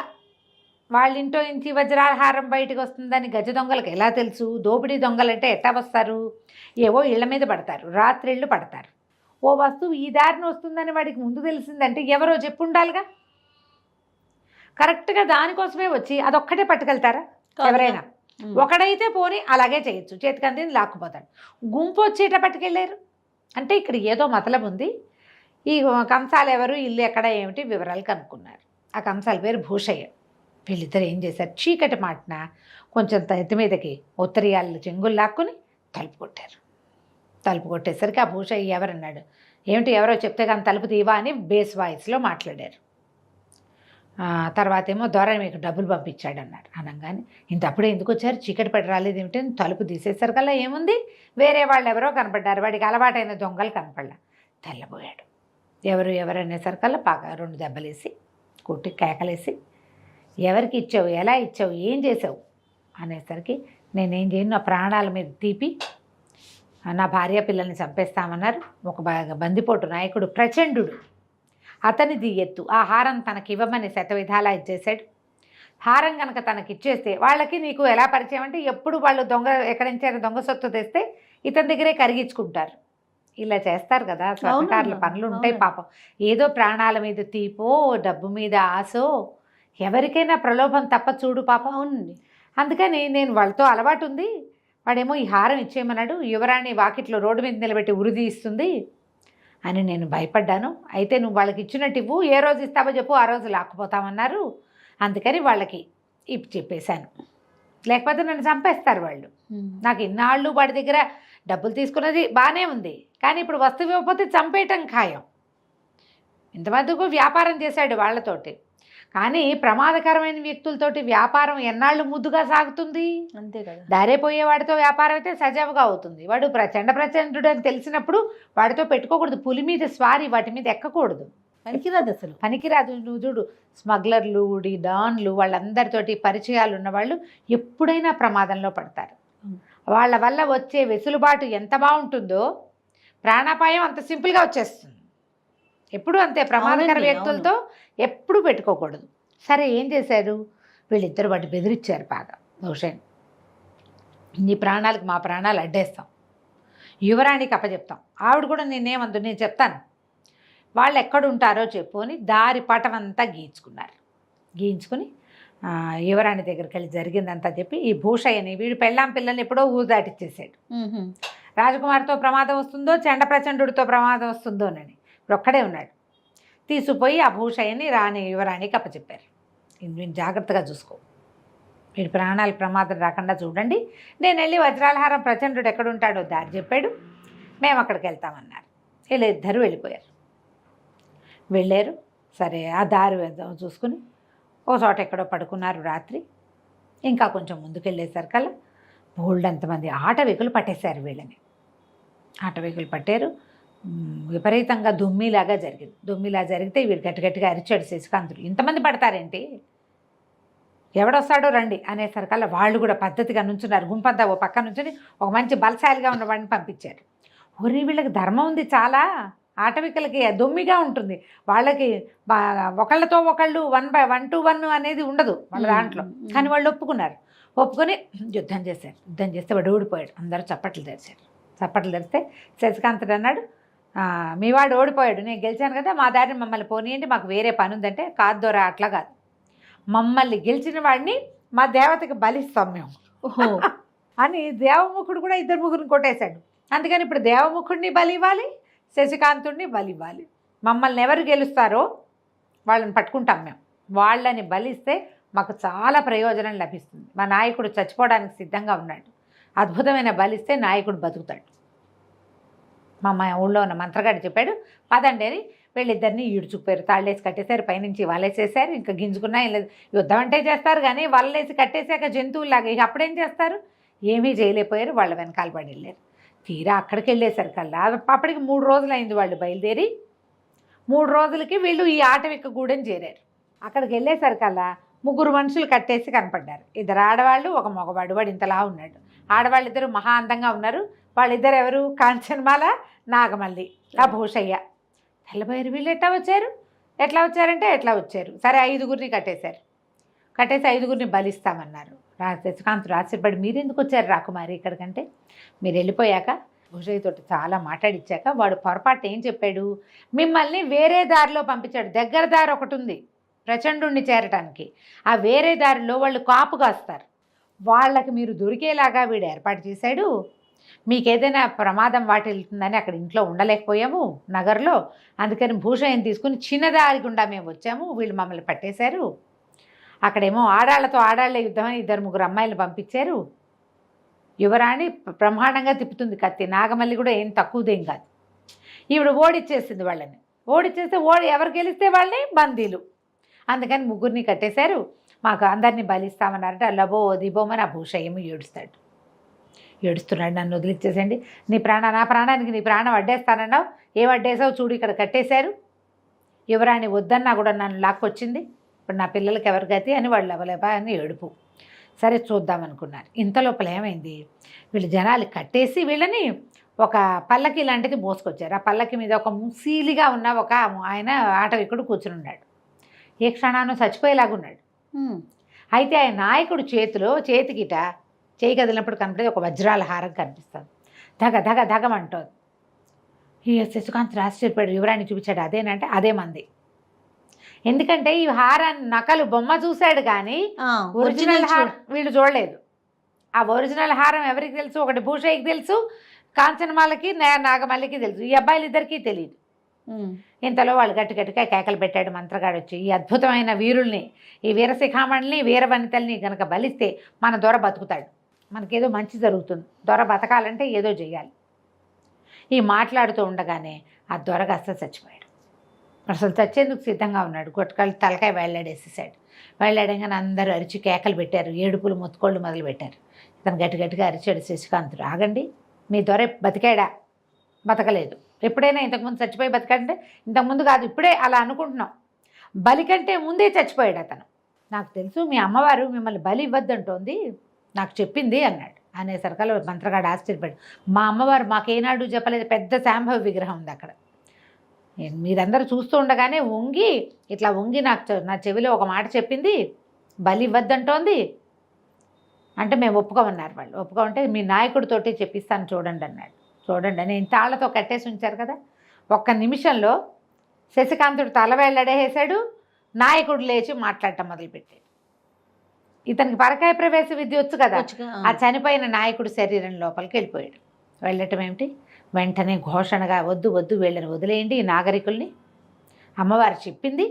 వాళ్ళ ఇంట్లో నుంచి వజ్రాల హారం బయటకు వస్తుందని గజ దొంగలకు ఎలా తెలుసు? దోపిడీ దొంగలంటే ఎట్టా వస్తారు? ఏవో ఇళ్ల మీద పడతారు, రాత్రిళ్ళు పడతారు. ఓ వస్తువు ఈ దారిని వస్తుందని వాడికి ముందు తెలిసిందంటే ఎవరో చెప్పు ఉండాలిగా. కరెక్ట్గా దానికోసమే వచ్చి అదొక్కటే పట్టుకెళ్తారా ఎవరైనా? ఒకడైతే పోని అలాగే చేయొచ్చు, చేతికి అందింది లాక్కుపోతాడు. గుంపు వచ్చేట పట్టుకెళ్ళారు అంటే ఇక్కడ ఏదో మతలబు ఉంది. ఈ కంసాలు ఎవరు, ఇల్లు ఎక్కడ, ఏమిటి వివరాలు కనుక్కున్నారు. ఆ కంసాల పేరు భూషయ్య. వీళ్ళిద్దరు ఏం చేశారు, చీకటి మాటన కొంచెం ఎత్తి మీదకి ఉత్తరీయాలు చెంగులు లాక్కుని తలుపు కొట్టారు. తలుపు కొట్టేసరికి ఆ భూషయ్య ఎవరన్నాడు, ఏమిటి ఎవరో చెప్తే కానీ తలుపు తీవా అని బేస్ వాయిస్లో మాట్లాడారు. తర్వాత ఏమో దొర మీకు డబ్బులు పంపించాడు అన్నారు. అనగానే ఇంత అప్పుడే ఎందుకు వచ్చారు, చీకటి పడి రాలేదు ఏమిటి, తలుపు తీసేసరి కల్లా ఏముంది, వేరే వాళ్ళు ఎవరో కనపడ్డారు, వాడికి అలవాటైన దొంగలు కనపడలా. తెల్లబోయాడు. ఎవరు అనేసరికల్లా పాక 2 దెబ్బలేసి కొట్టి కేకలేసి, ఎవరికి ఇచ్చావు, ఎలా ఇచ్చావు, ఏం చేసావు అనేసరికి నేనేం చేయను, నా ప్రాణాల మీద తీపి నా భార్య పిల్లల్ని చంపేస్తామన్నారు. ఒక బందిపోటు నాయకుడు ప్రచండు, అతనిది ఎత్తు. ఆ హారం తనకి ఇవ్వమని శతవిధాలా ఇచ్చేసాడు. హారం కనుక తనకి ఇచ్చేస్తే వాళ్ళకి నీకు ఎలా పరిచయం అంటే, ఎప్పుడు వాళ్ళు దొంగ ఎక్కడి నుంచైనా దొంగ సొత్తు తెస్తే ఇతని దగ్గరే కరిగించుకుంటారు. ఇలా చేస్తారు కదా స్వర్ణకారుల పనులు ఉంటాయి పాపం. ఏదో ప్రాణాల మీద తీపో డబ్బు మీద ఆశో ఎవరికైనా ప్రలోభం తప్ప చూడు పాపం. అవునండి. అందుకని నేను వాళ్ళతో అలవాటు ఉంది, వాడేమో ఈ హారం ఇచ్చేయమన్నాడు, యువరాణి వాకిట్లో రోడ్డు మీద నిలబెట్టి ఉరిది ఇస్తుంది అని నేను భయపడ్డాను. అయితే నువ్వు వాళ్ళకి ఇచ్చినట్టు ఇవ్వు, ఏ రోజు ఇస్తావో చెప్పు, ఆ రోజు లాక్కుపోతామన్నారు. అందుకని వాళ్ళకి చెప్పేశాను, లేకపోతే నన్ను చంపేస్తారు వాళ్ళు. నాకు ఇన్నాళ్ళు వాడి దగ్గర డబ్బులు తీసుకున్నది బాగానే ఉంది, కానీ ఇప్పుడు వస్తువు ఇవ్వకపోతే చంపేయటం ఖాయం. ఇంతమందికు వ్యాపారం చేశాడు వాళ్ళతోటి, కానీ ప్రమాదకరమైన వ్యక్తులతోటి వ్యాపారం ఎన్నాళ్ళు ముద్దుగా సాగుతుంది? అంతే కదా. దారేపోయేవాడితో వ్యాపారం అయితే సజావుగా అవుతుంది. వాడు ప్రచండు అని తెలిసినప్పుడు వాడితో పెట్టుకోకూడదు. పులి మీద స్వారీ, వాటి మీద ఎక్కకూడదు, పనికిరాదు, అసలు పనికిరాదు. నువ్వు చూడు, స్మగ్లర్లు, డాన్లు, వాళ్ళందరితోటి పరిచయాలు ఉన్నవాళ్ళు ఎప్పుడైనా ప్రమాదంలో పడతారు. వాళ్ళ వల్ల వచ్చే వెసులుబాటు ఎంత బాగుంటుందో ప్రాణాపాయం అంత సింపుల్గా వచ్చేస్తుంది. ఎప్పుడు అంతే, ప్రమాదకర వ్యక్తులతో ఎప్పుడు పెట్టుకోకూడదు. సరే, ఏం చేశారు వీళ్ళిద్దరు, వాటి బెదిరించారు బాగా. బహుశా నీ ప్రాణాలకు మా ప్రాణాలు అడ్డేస్తాం, యువరాణికి అప్పచెప్తాం. ఆవిడ కూడా నేనేమందు, నేను చెప్తాను, వాళ్ళు ఎక్కడుంటారో చెప్పు అని దారి పటం అంతా గీయించుకుని యువరాణి దగ్గరికి వెళ్ళి జరిగిందంతా చెప్పి, ఈ భూషయ్యని వీడు పెళ్ళాం పిల్లల్ని ఎప్పుడో ఊరు దాటిచ్చేసాడు. రాజకుమారితో ప్రమాదం వస్తుందో, చండ ప్రచండుడితో ప్రమాదం వస్తుందోనని ఇప్పుడు ఒక్కడే ఉన్నాడు. తీసుకుపోయి ఆ భూషయ్యని యువరాణికి అప్పచెప్పారు. వీడిని జాగ్రత్తగా చూసుకో, వీడి ప్రాణాలు ప్రమాదం రాకుండా చూడండి. నేను వెళ్ళి వజ్రాలహారం ప్రచండుడు ఎక్కడుంటాడో దారి చెప్పాడు, మేము అక్కడికి వెళ్తామన్నారు. వీళ్ళు ఇద్దరు వెళ్ళారు. సరే, ఆ దారి చూసుకుని ఓ చోట ఎక్కడో పడుకున్నారు రాత్రి. ఇంకా కొంచెం ముందుకెళ్ళేసరికల్లా బోల్డంతమంది ఆటవికులు పట్టేశారు వీళ్ళని. ఆటవికులు పట్టారు. విపరీతంగా దుమ్మిలాగా జరిగింది. దుమ్మిలా జరిగితే వీడు గట్టిగట్టిగా అరిచాడు శశికాంతుడు, ఇంతమంది పడతారేంటి, ఎవడొస్తాడో రండి అనేసరికల్లా వాళ్ళు కూడా పద్ధతిగా నుంచున్నారు. గుంపంతా ఓ పక్క నుంచుని ఒక మంచి బలశాలిగా ఉన్న వాడిని పంపించారు. ఒరి, వీళ్ళకి ధర్మం ఉంది చాలా, ఆటవికలకి దొమ్మిగా ఉంటుంది. వాళ్ళకి ఒకళ్ళతో ఒకళ్ళు 1 to 1 అనేది ఉండదు వాళ్ళ దాంట్లో. కానీ వాళ్ళు ఒప్పుకొని యుద్ధం చేస్తే వాడు ఓడిపోయాడు. అందరూ చప్పట్లు తెరిస్తే శశికాంతుడు అన్నాడు, మీ వాడు ఓడిపోయాడు, నేను గెలిచాను కదా, మా దారిని మమ్మల్ని పోనీయండి, మాకు వేరే పని ఉందంటే, కాదు దొరా, అట్లా కాదు, మమ్మల్ని గెలిచిన వాడిని మా దేవతకి బలిస్తాం మేము అని దేవముఖుడు కూడా 2 ముగ్గురిని కొట్టేశాడు. అందుకని ఇప్పుడు దేవముఖుడిని బలి ఇవ్వాలి, శశికాంతుడిని బలి ఇవ్వాలి. మమ్మల్ని ఎవరు గెలుస్తారో వాళ్ళని పట్టుకుంటాం మేము. వాళ్ళని బలిస్తే మాకు చాలా ప్రయోజనం లభిస్తుంది. మా నాయకుడు చచ్చిపోవడానికి సిద్ధంగా ఉన్నాడు, అద్భుతమైన బలిస్తే నాయకుడు బతుకుతాడు. మా ఊళ్ళో ఉన్న మంత్రగాడు చెప్పాడు, పదండి అని వీళ్ళిద్దరిని ఈడ్చుకుపోయారు. తాళ్ళేసి కట్టేశారు, పైనుంచి వలేసేసారు. ఇంకా గింజుకున్నా యుద్ధం అంటే చేస్తారు, కానీ వలలేసి కట్టేశాక జంతువులాగా ఇక అప్పుడేం చేస్తారు, ఏమీ చేయలేకపోయారు. వాళ్ళ వెనకాల పడి వెళ్ళారు. తీరా అక్కడికి వెళ్ళేసరికల్లా అప్పటికి 3 రోజులు అయింది వాళ్ళు బయలుదేరి. 3 రోజులకి వీళ్ళు ఈ ఆటవిక గూడెం చేరారు. అక్కడికి వెళ్ళేసరికల్లా 3 మనుషులు కట్టేసి కనపడ్డారు. 2 ఆడవాళ్ళు, 1 మగవాడు. వాడు ఇంతలా ఉన్నాడు. ఆడవాళ్ళిద్దరూ మహా అందంగా ఉన్నారు. వాళ్ళిద్దరు ఎవరు, కాంచనమాల, నాగమల్లి, ఆ భూషయ్య. తెల్లబోయారు. వీళ్ళు ఎట్లా వచ్చారంటే ఎట్లా వచ్చారు. సరే, 5గురిని కట్టేసి 5గురిని బలిస్తామన్నారు. శశికాంతుడు ఆశ్చర్యపడి, మీరెందుకు వచ్చారు రాకుమారి ఇక్కడికంటే, మీరు వెళ్ళిపోయాక భూషయ్యతోటి చాలా మాట్లాడిచ్చాక వాడు పొరపాటు ఏం చెప్పాడు, మిమ్మల్ని వేరే దారిలో పంపించాడు. దగ్గర దారి ఒకటి ఉంది ప్రచండుణ్ణి చేరటానికి, ఆ వేరే దారిలో వాళ్ళు కాపు కాస్తారు, వాళ్ళకి మీరు దొరికేలాగా వీడు ఏర్పాటు చేశాడు. మీకు ఏదైనా ప్రమాదం వాటిల్తుందని అక్కడ ఇంట్లో ఉండలేకపోయాము నగర్లో, అందుకని భూషయ్యని తీసుకుని చిన్నదారి గుండా మేము వచ్చాము, వీళ్ళు మమ్మల్ని పట్టేశారు. అక్కడేమో ఆడాళ్లే యుద్ధం అని 2-3 అమ్మాయిలు పంపించారు. యువరాణి బ్రహ్మాండంగా తిప్పుతుంది కత్తి, నాగమల్లి కూడా ఏం తక్కువదేం కాదు. ఈవిడ ఓడిచ్చేసింది వాళ్ళని. ఓడిచ్చేస్తే ఎవరు గెలిస్తే వాళ్ళని బందీలు. అందుకని ముగ్గురిని కట్టేశారు, మాకు అందరినీ బలిస్తామన్నారంటే లబో దిబోమని ఆ భూషయ్యము ఏడుస్తాడు. ఏడుస్తున్నాడు, నన్ను వదిలిచ్చేసండి, నా ప్రాణానికి నీ ప్రాణం అడ్డేస్తానన్నావు, ఏం అడ్డేసావు చూడు, ఇక్కడ కట్టేశారు, యువరాణి వద్దన్నా కూడా నన్ను లాక్కొచ్చింది, ఇప్పుడు నా పిల్లలకి ఎవరి గతి అని వాళ్ళు అవలేబా అని ఏడుపు. సరే చూద్దామనుకున్నారు. ఇంతలోపల ఏమైంది, వీళ్ళు జనాలు కట్టేసి వీళ్ళని ఒక పల్లకి లాంటిది మోసుకొచ్చారు. ఆ పల్లకి మీద ఒక ముసీలిగా ఉన్న ఒక ఆయన ఆటవికుడు కూర్చుని ఉన్నాడు. ఏ క్షణానో చచ్చిపోయేలాగున్నాడు. అయితే ఆయన నాయకుడు చేతికిట చేయి కదిలినప్పుడు కనపడేది ఒక వజ్రాల హారం కనిపిస్తుంది. ధగమంటోంది. ఈ శశికాంత్ ఆశ్చర్యపడి యువరాణి చూపించాడు. అదేనంటే అదే మంది. ఎందుకంటే ఈ హారాన్ని నకలు బొమ్మ చూశాడు కానీ ఒరిజినల్ హారం వీళ్ళు చూడలేదు. ఆ ఒరిజినల్ హారం ఎవరికి తెలుసు, ఒకటి భూషయ్యకి తెలుసు, కాంచనమాలకి నాగమల్లికి తెలుసు, ఈ అబ్బాయిలు ఇద్దరికీ తెలియదు. ఇంతలో వాళ్ళు గట్టిగా కేకలు పెట్టాడు మంత్రగాడు వచ్చి, ఈ అద్భుతమైన వీరుల్ని, ఈ వీరశిఖామణిని, వీరవనితల్ని గనక బలిస్తే మన దొర బతుకుతాడు, మనకేదో మంచి జరుగుతుంది, దొర బతకాలంటే ఏదో చేయాలి. ఈ మాట్లాడుతూ ఉండగానే ఆ దొరగా అస్సలు చచ్చిపోయాడు. అసలు చచ్చేందుకు సిద్ధంగా ఉన్నాడు. కొట్టుకాళ్ళు తలకాయ వెళ్ళాడేసేసాడు. వెళ్ళాడంగానే అందరూ అరిచి కేకలు పెట్టారు, ఏడుపులు మొత్తుకోళ్ళు మొదలు పెట్టారు. ఇతను గట్టిగా అరిచాడు శశికాంతుడు, ఆగండి, మీ దొర బతికాడా? బతకలేదు. ఎప్పుడైనా ఇంతకుముందు చచ్చిపోయి బతికాడంటే ఇంతకుముందు కాదు, ఇప్పుడే అలా అనుకుంటున్నాం. బలి కంటే ముందే చచ్చిపోయాడు అతను. నాకు తెలుసు మీ అమ్మవారు మిమ్మల్ని బలి ఇవ్వద్దంటోంది, నాకు చెప్పింది అన్నాడు. అనేసరికల్లా మంత్రగాడు ఆశ్చర్యపడి, మా అమ్మవారు మాకేనాడు చెప్పలేదు, పెద్ద శాంభవ విగ్రహం ఉంది అక్కడ, మీరందరూ చూస్తూ ఉండగానే ఇట్లా వంగి నా చెవిలో ఒక మాట చెప్పింది, బలి ఇవ్వద్దంటోంది అంటే మేము ఒప్పుకోమన్నారు. వాళ్ళు ఒప్పుకోమంటే మీ నాయకుడితోటి చెప్పిస్తాను చూడండి అన్నాడు. చూడండి అని తాళ్లతో కట్టేసి ఉంచారు కదా, ఒక్క నిమిషంలో శశికాంతుడు తల వెళ్ళడేసాడు, నాయకుడు లేచి మాట్లాడటం మొదలుపెట్టాడు. ఇతనికి పరకాయ ప్రవేశ విద్య వచ్చు కదా, ఆ చనిపోయిన నాయకుడు శరీరం లోపలికి వెళ్ళిపోయాడు. వెళ్ళటం ఏమిటి, వెంటనే ఘోషణగా వద్దు వీళ్ళని వదిలేయండి, ఈ నాగరికుల్ని, అమ్మవారు చెప్పింది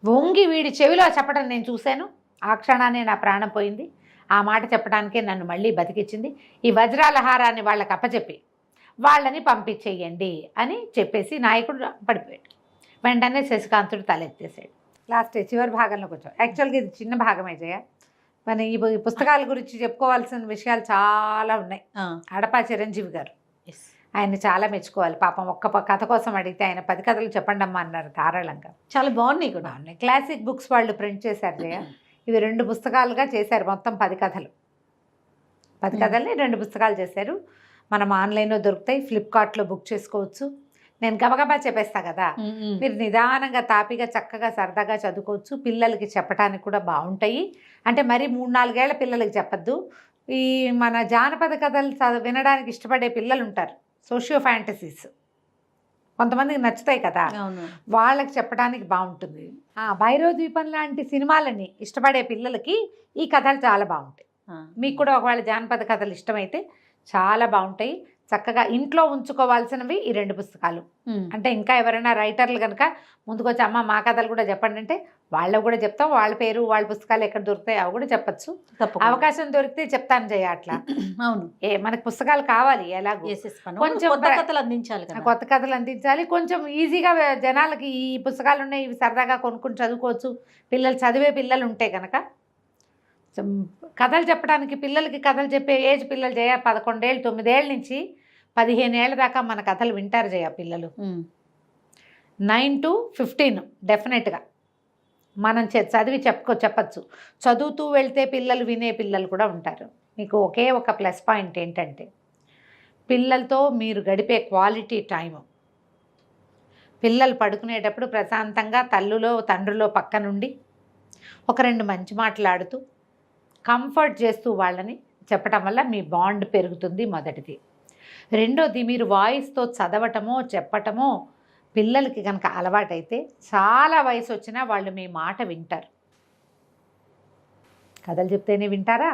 వంగి వీడి చెవిలో చెప్పడం నేను చూశాను, ఆ క్షణాన్ని నా ప్రాణం పోయింది, ఆ మాట చెప్పడానికే నన్ను మళ్ళీ బతికించింది, ఈ వజ్రాల హారాన్ని వాళ్ళకి అప్పచెప్పి వాళ్ళని పంపించేయండి అని చెప్పేసి నాయకుడు పడిపోయాడు. వెంటనే శశికాంతుడు తలెత్తేసాడు. లాస్ట్ చివరి భాగంలోకి వచ్చాం. యాక్చువల్గా ఇది చిన్న భాగమే జయ, మన ఈ పుస్తకాల గురించి చెప్పుకోవాల్సిన విషయాలు చాలా ఉన్నాయి. అడపా చిరంజీవి గారు, ఆయన్ని చాలా మెచ్చుకోవాలి. పాపం ఒక్క కథ కోసం అడిగితే ఆయన 10 కథలు చెప్పండి అమ్మా అన్నారు ధారాళంగా. చాలా బాగున్నాయి కూడా. ఉన్నాయి. క్లాసిక్ బుక్స్ వాళ్ళు ప్రింట్ చేశారు జయ, ఇవి 2 పుస్తకాలుగా చేశారు, మొత్తం 10 కథలు. 10 కథల్ని 2 పుస్తకాలు చేశారు. మనం ఆన్లైన్లో దొరుకుతాయి, ఫ్లిప్కార్ట్లో బుక్ చేసుకోవచ్చు. నేను గబగబా చెప్పేస్తా కదా, మీరు నిదానంగా తాపిగా చక్కగా సరదాగా చదువుకోవచ్చు. పిల్లలకి చెప్పడానికి కూడా బాగుంటాయి. అంటే మరి 3-4 ఏళ్ల పిల్లలకి చెప్పద్దు. ఈ మన జానపద కథలు వినడానికి ఇష్టపడే పిల్లలు ఉంటారు, సోషియో ఫ్యాంటసీస్ కొంతమందికి నచ్చుతాయి కదా, వాళ్ళకి చెప్పడానికి బాగుంటుంది. భైరవ ద్వీపం లాంటి సినిమాలని ఇష్టపడే పిల్లలకి ఈ కథలు చాలా బాగుంటాయి. మీకు కూడా ఒకవేళ జానపద కథలు ఇష్టమైతే చాలా బాగుంటాయి. చక్కగా ఇంట్లో ఉంచుకోవాల్సినవి ఈ 2 పుస్తకాలు. అంటే ఇంకా ఎవరైనా రైటర్లు కనుక ముందుకొచ్చి అమ్మ మా కథలు కూడా చెప్పండి అంటే వాళ్ళకు కూడా చెప్తాం, వాళ్ళ పేరు వాళ్ళ పుస్తకాలు ఎక్కడ దొరుకుతాయి అవి కూడా చెప్పచ్చు. అవకాశం దొరికితే చెప్తాను జయ అట్లా. అవును, మనకి పుస్తకాలు కావాలి, ఎలాగో కొంచెం కొత్త కథలు అందించాలి. కొంచెం ఈజీగా జనాలకి ఈ పుస్తకాలు ఉన్నాయి, ఇవి సరదాగా కొనుక్కుని చదువుకోవచ్చు. పిల్లలు చదివే పిల్లలు ఉంటే కనుక కథలు చెప్పడానికి, పిల్లలకి కథలు చెప్పే ఏజ్ పిల్లలు జయ 11 ఏళ్ళు 9 ఏళ్ళ నుంచి 15 ఏళ్ళ దాకా మన కథలు వింటారు జయ పిల్లలు. 9 to 15 డెఫినెట్గా మనం చదివి చెప్పచ్చు. చదువుతూ వెళ్తే పిల్లలు వినే పిల్లలు కూడా ఉంటారు. మీకు ఒకే ఒక ప్లస్ పాయింట్ ఏంటంటే పిల్లలతో మీరు గడిపే క్వాలిటీ టైము. పిల్లలు పడుకునేటప్పుడు ప్రశాంతంగా తల్లులో తండ్రిలో పక్క నుండి ఒక 2 మంచి మాట్లాడుతూ కంఫర్ట్ చేస్తూ వాళ్ళని చెప్పటం వల్ల మీ బాండ్ పెరుగుతుంది. మొదటిది. రెండోది, మీరు వాయిస్తో చదవటమో చెప్పటమో పిల్లలకి కనుక అలవాటైతే చాలా వయసు వచ్చినా వాళ్ళు మీ మాట వింటారు. కథలు చెప్తేనే వింటారా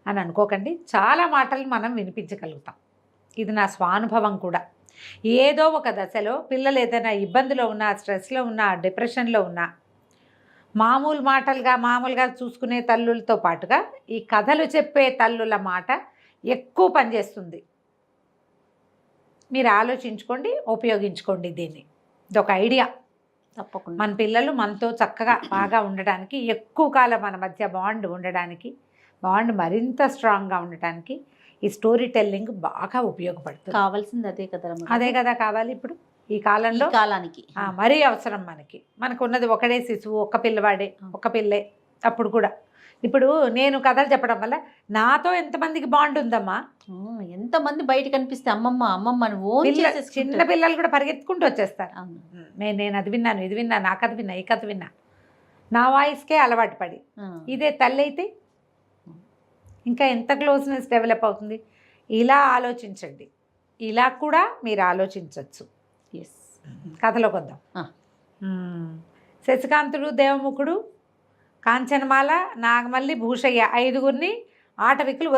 అని అనుకోకండి, చాలా మాటలు మనం వినిపించగలుగుతాం. ఇది నా స్వానుభవం కూడా. ఏదో ఒక దశలో పిల్లలు ఏదైనా ఇబ్బందిలో ఉన్నా, స్ట్రెస్లో ఉన్నా, డిప్రెషన్లో ఉన్నా మామూలుగా చూసుకునే తల్లులతో పాటుగా ఈ కథలు చెప్పే తల్లుల మాట ఎక్కువ పనిచేస్తుంది. మీరు ఆలోచించుకోండి, ఉపయోగించుకోండి దీన్ని. ఇదొక ఐడియా. తప్పకుండా. మన పిల్లలు మనతో చక్కగా బాగా ఉండడానికి, ఎక్కువ కాలం మన మధ్య బాండ్ ఉండడానికి, బాండ్ మరింత స్ట్రాంగ్గా ఉండటానికి ఈ స్టోరీ టెల్లింగ్ బాగా ఉపయోగపడుతుంది. కావాల్సింది అదే కదా రమ్య గారు. అదే కదా కావాలి ఇప్పుడు ఈ కాలంలో. ఈ కాలానికి మరీ అవసరం మనకు ఉన్నది ఒకడే శిశువు, ఒక్క పిల్లవాడే, ఒక్క పిల్లే. అప్పుడు కూడా ఇప్పుడు నేను కథలు చెప్పడం వల్ల నాతో ఎంతమందికి బాండ్ ఉందమ్మా. ఎంతమంది బయట కనిపిస్తే అమ్మమ్మ అమ్మమ్మ అని ఓన్ చిన్న చేసేసుకుంటారు. పిల్లలు కూడా పరిగెత్తుకుంటూ వచ్చేస్తారు. అవును. నేను అది విన్నాను, ఇది విన్నాను, ఆ కథ విన్నా, ఈ కథ విన్నా. నా వాయిస్కే అలవాటు పడి. ఆ. ఇదే తల్లి అయితే ఇంకా ఎంత క్లోజ్నెస్ డెవలప్ అవుతుంది. ఇలా ఆలోచించండి, ఇలా కూడా మీరు ఆలోచించవచ్చు. Yes. కథలోకి వద్దాం. ఆ. శశికాంతుడు, దేవముఖుడు, కాంచనమాల, నాగమల్లి, భూషయ్య 5గురిని ఆటవికులు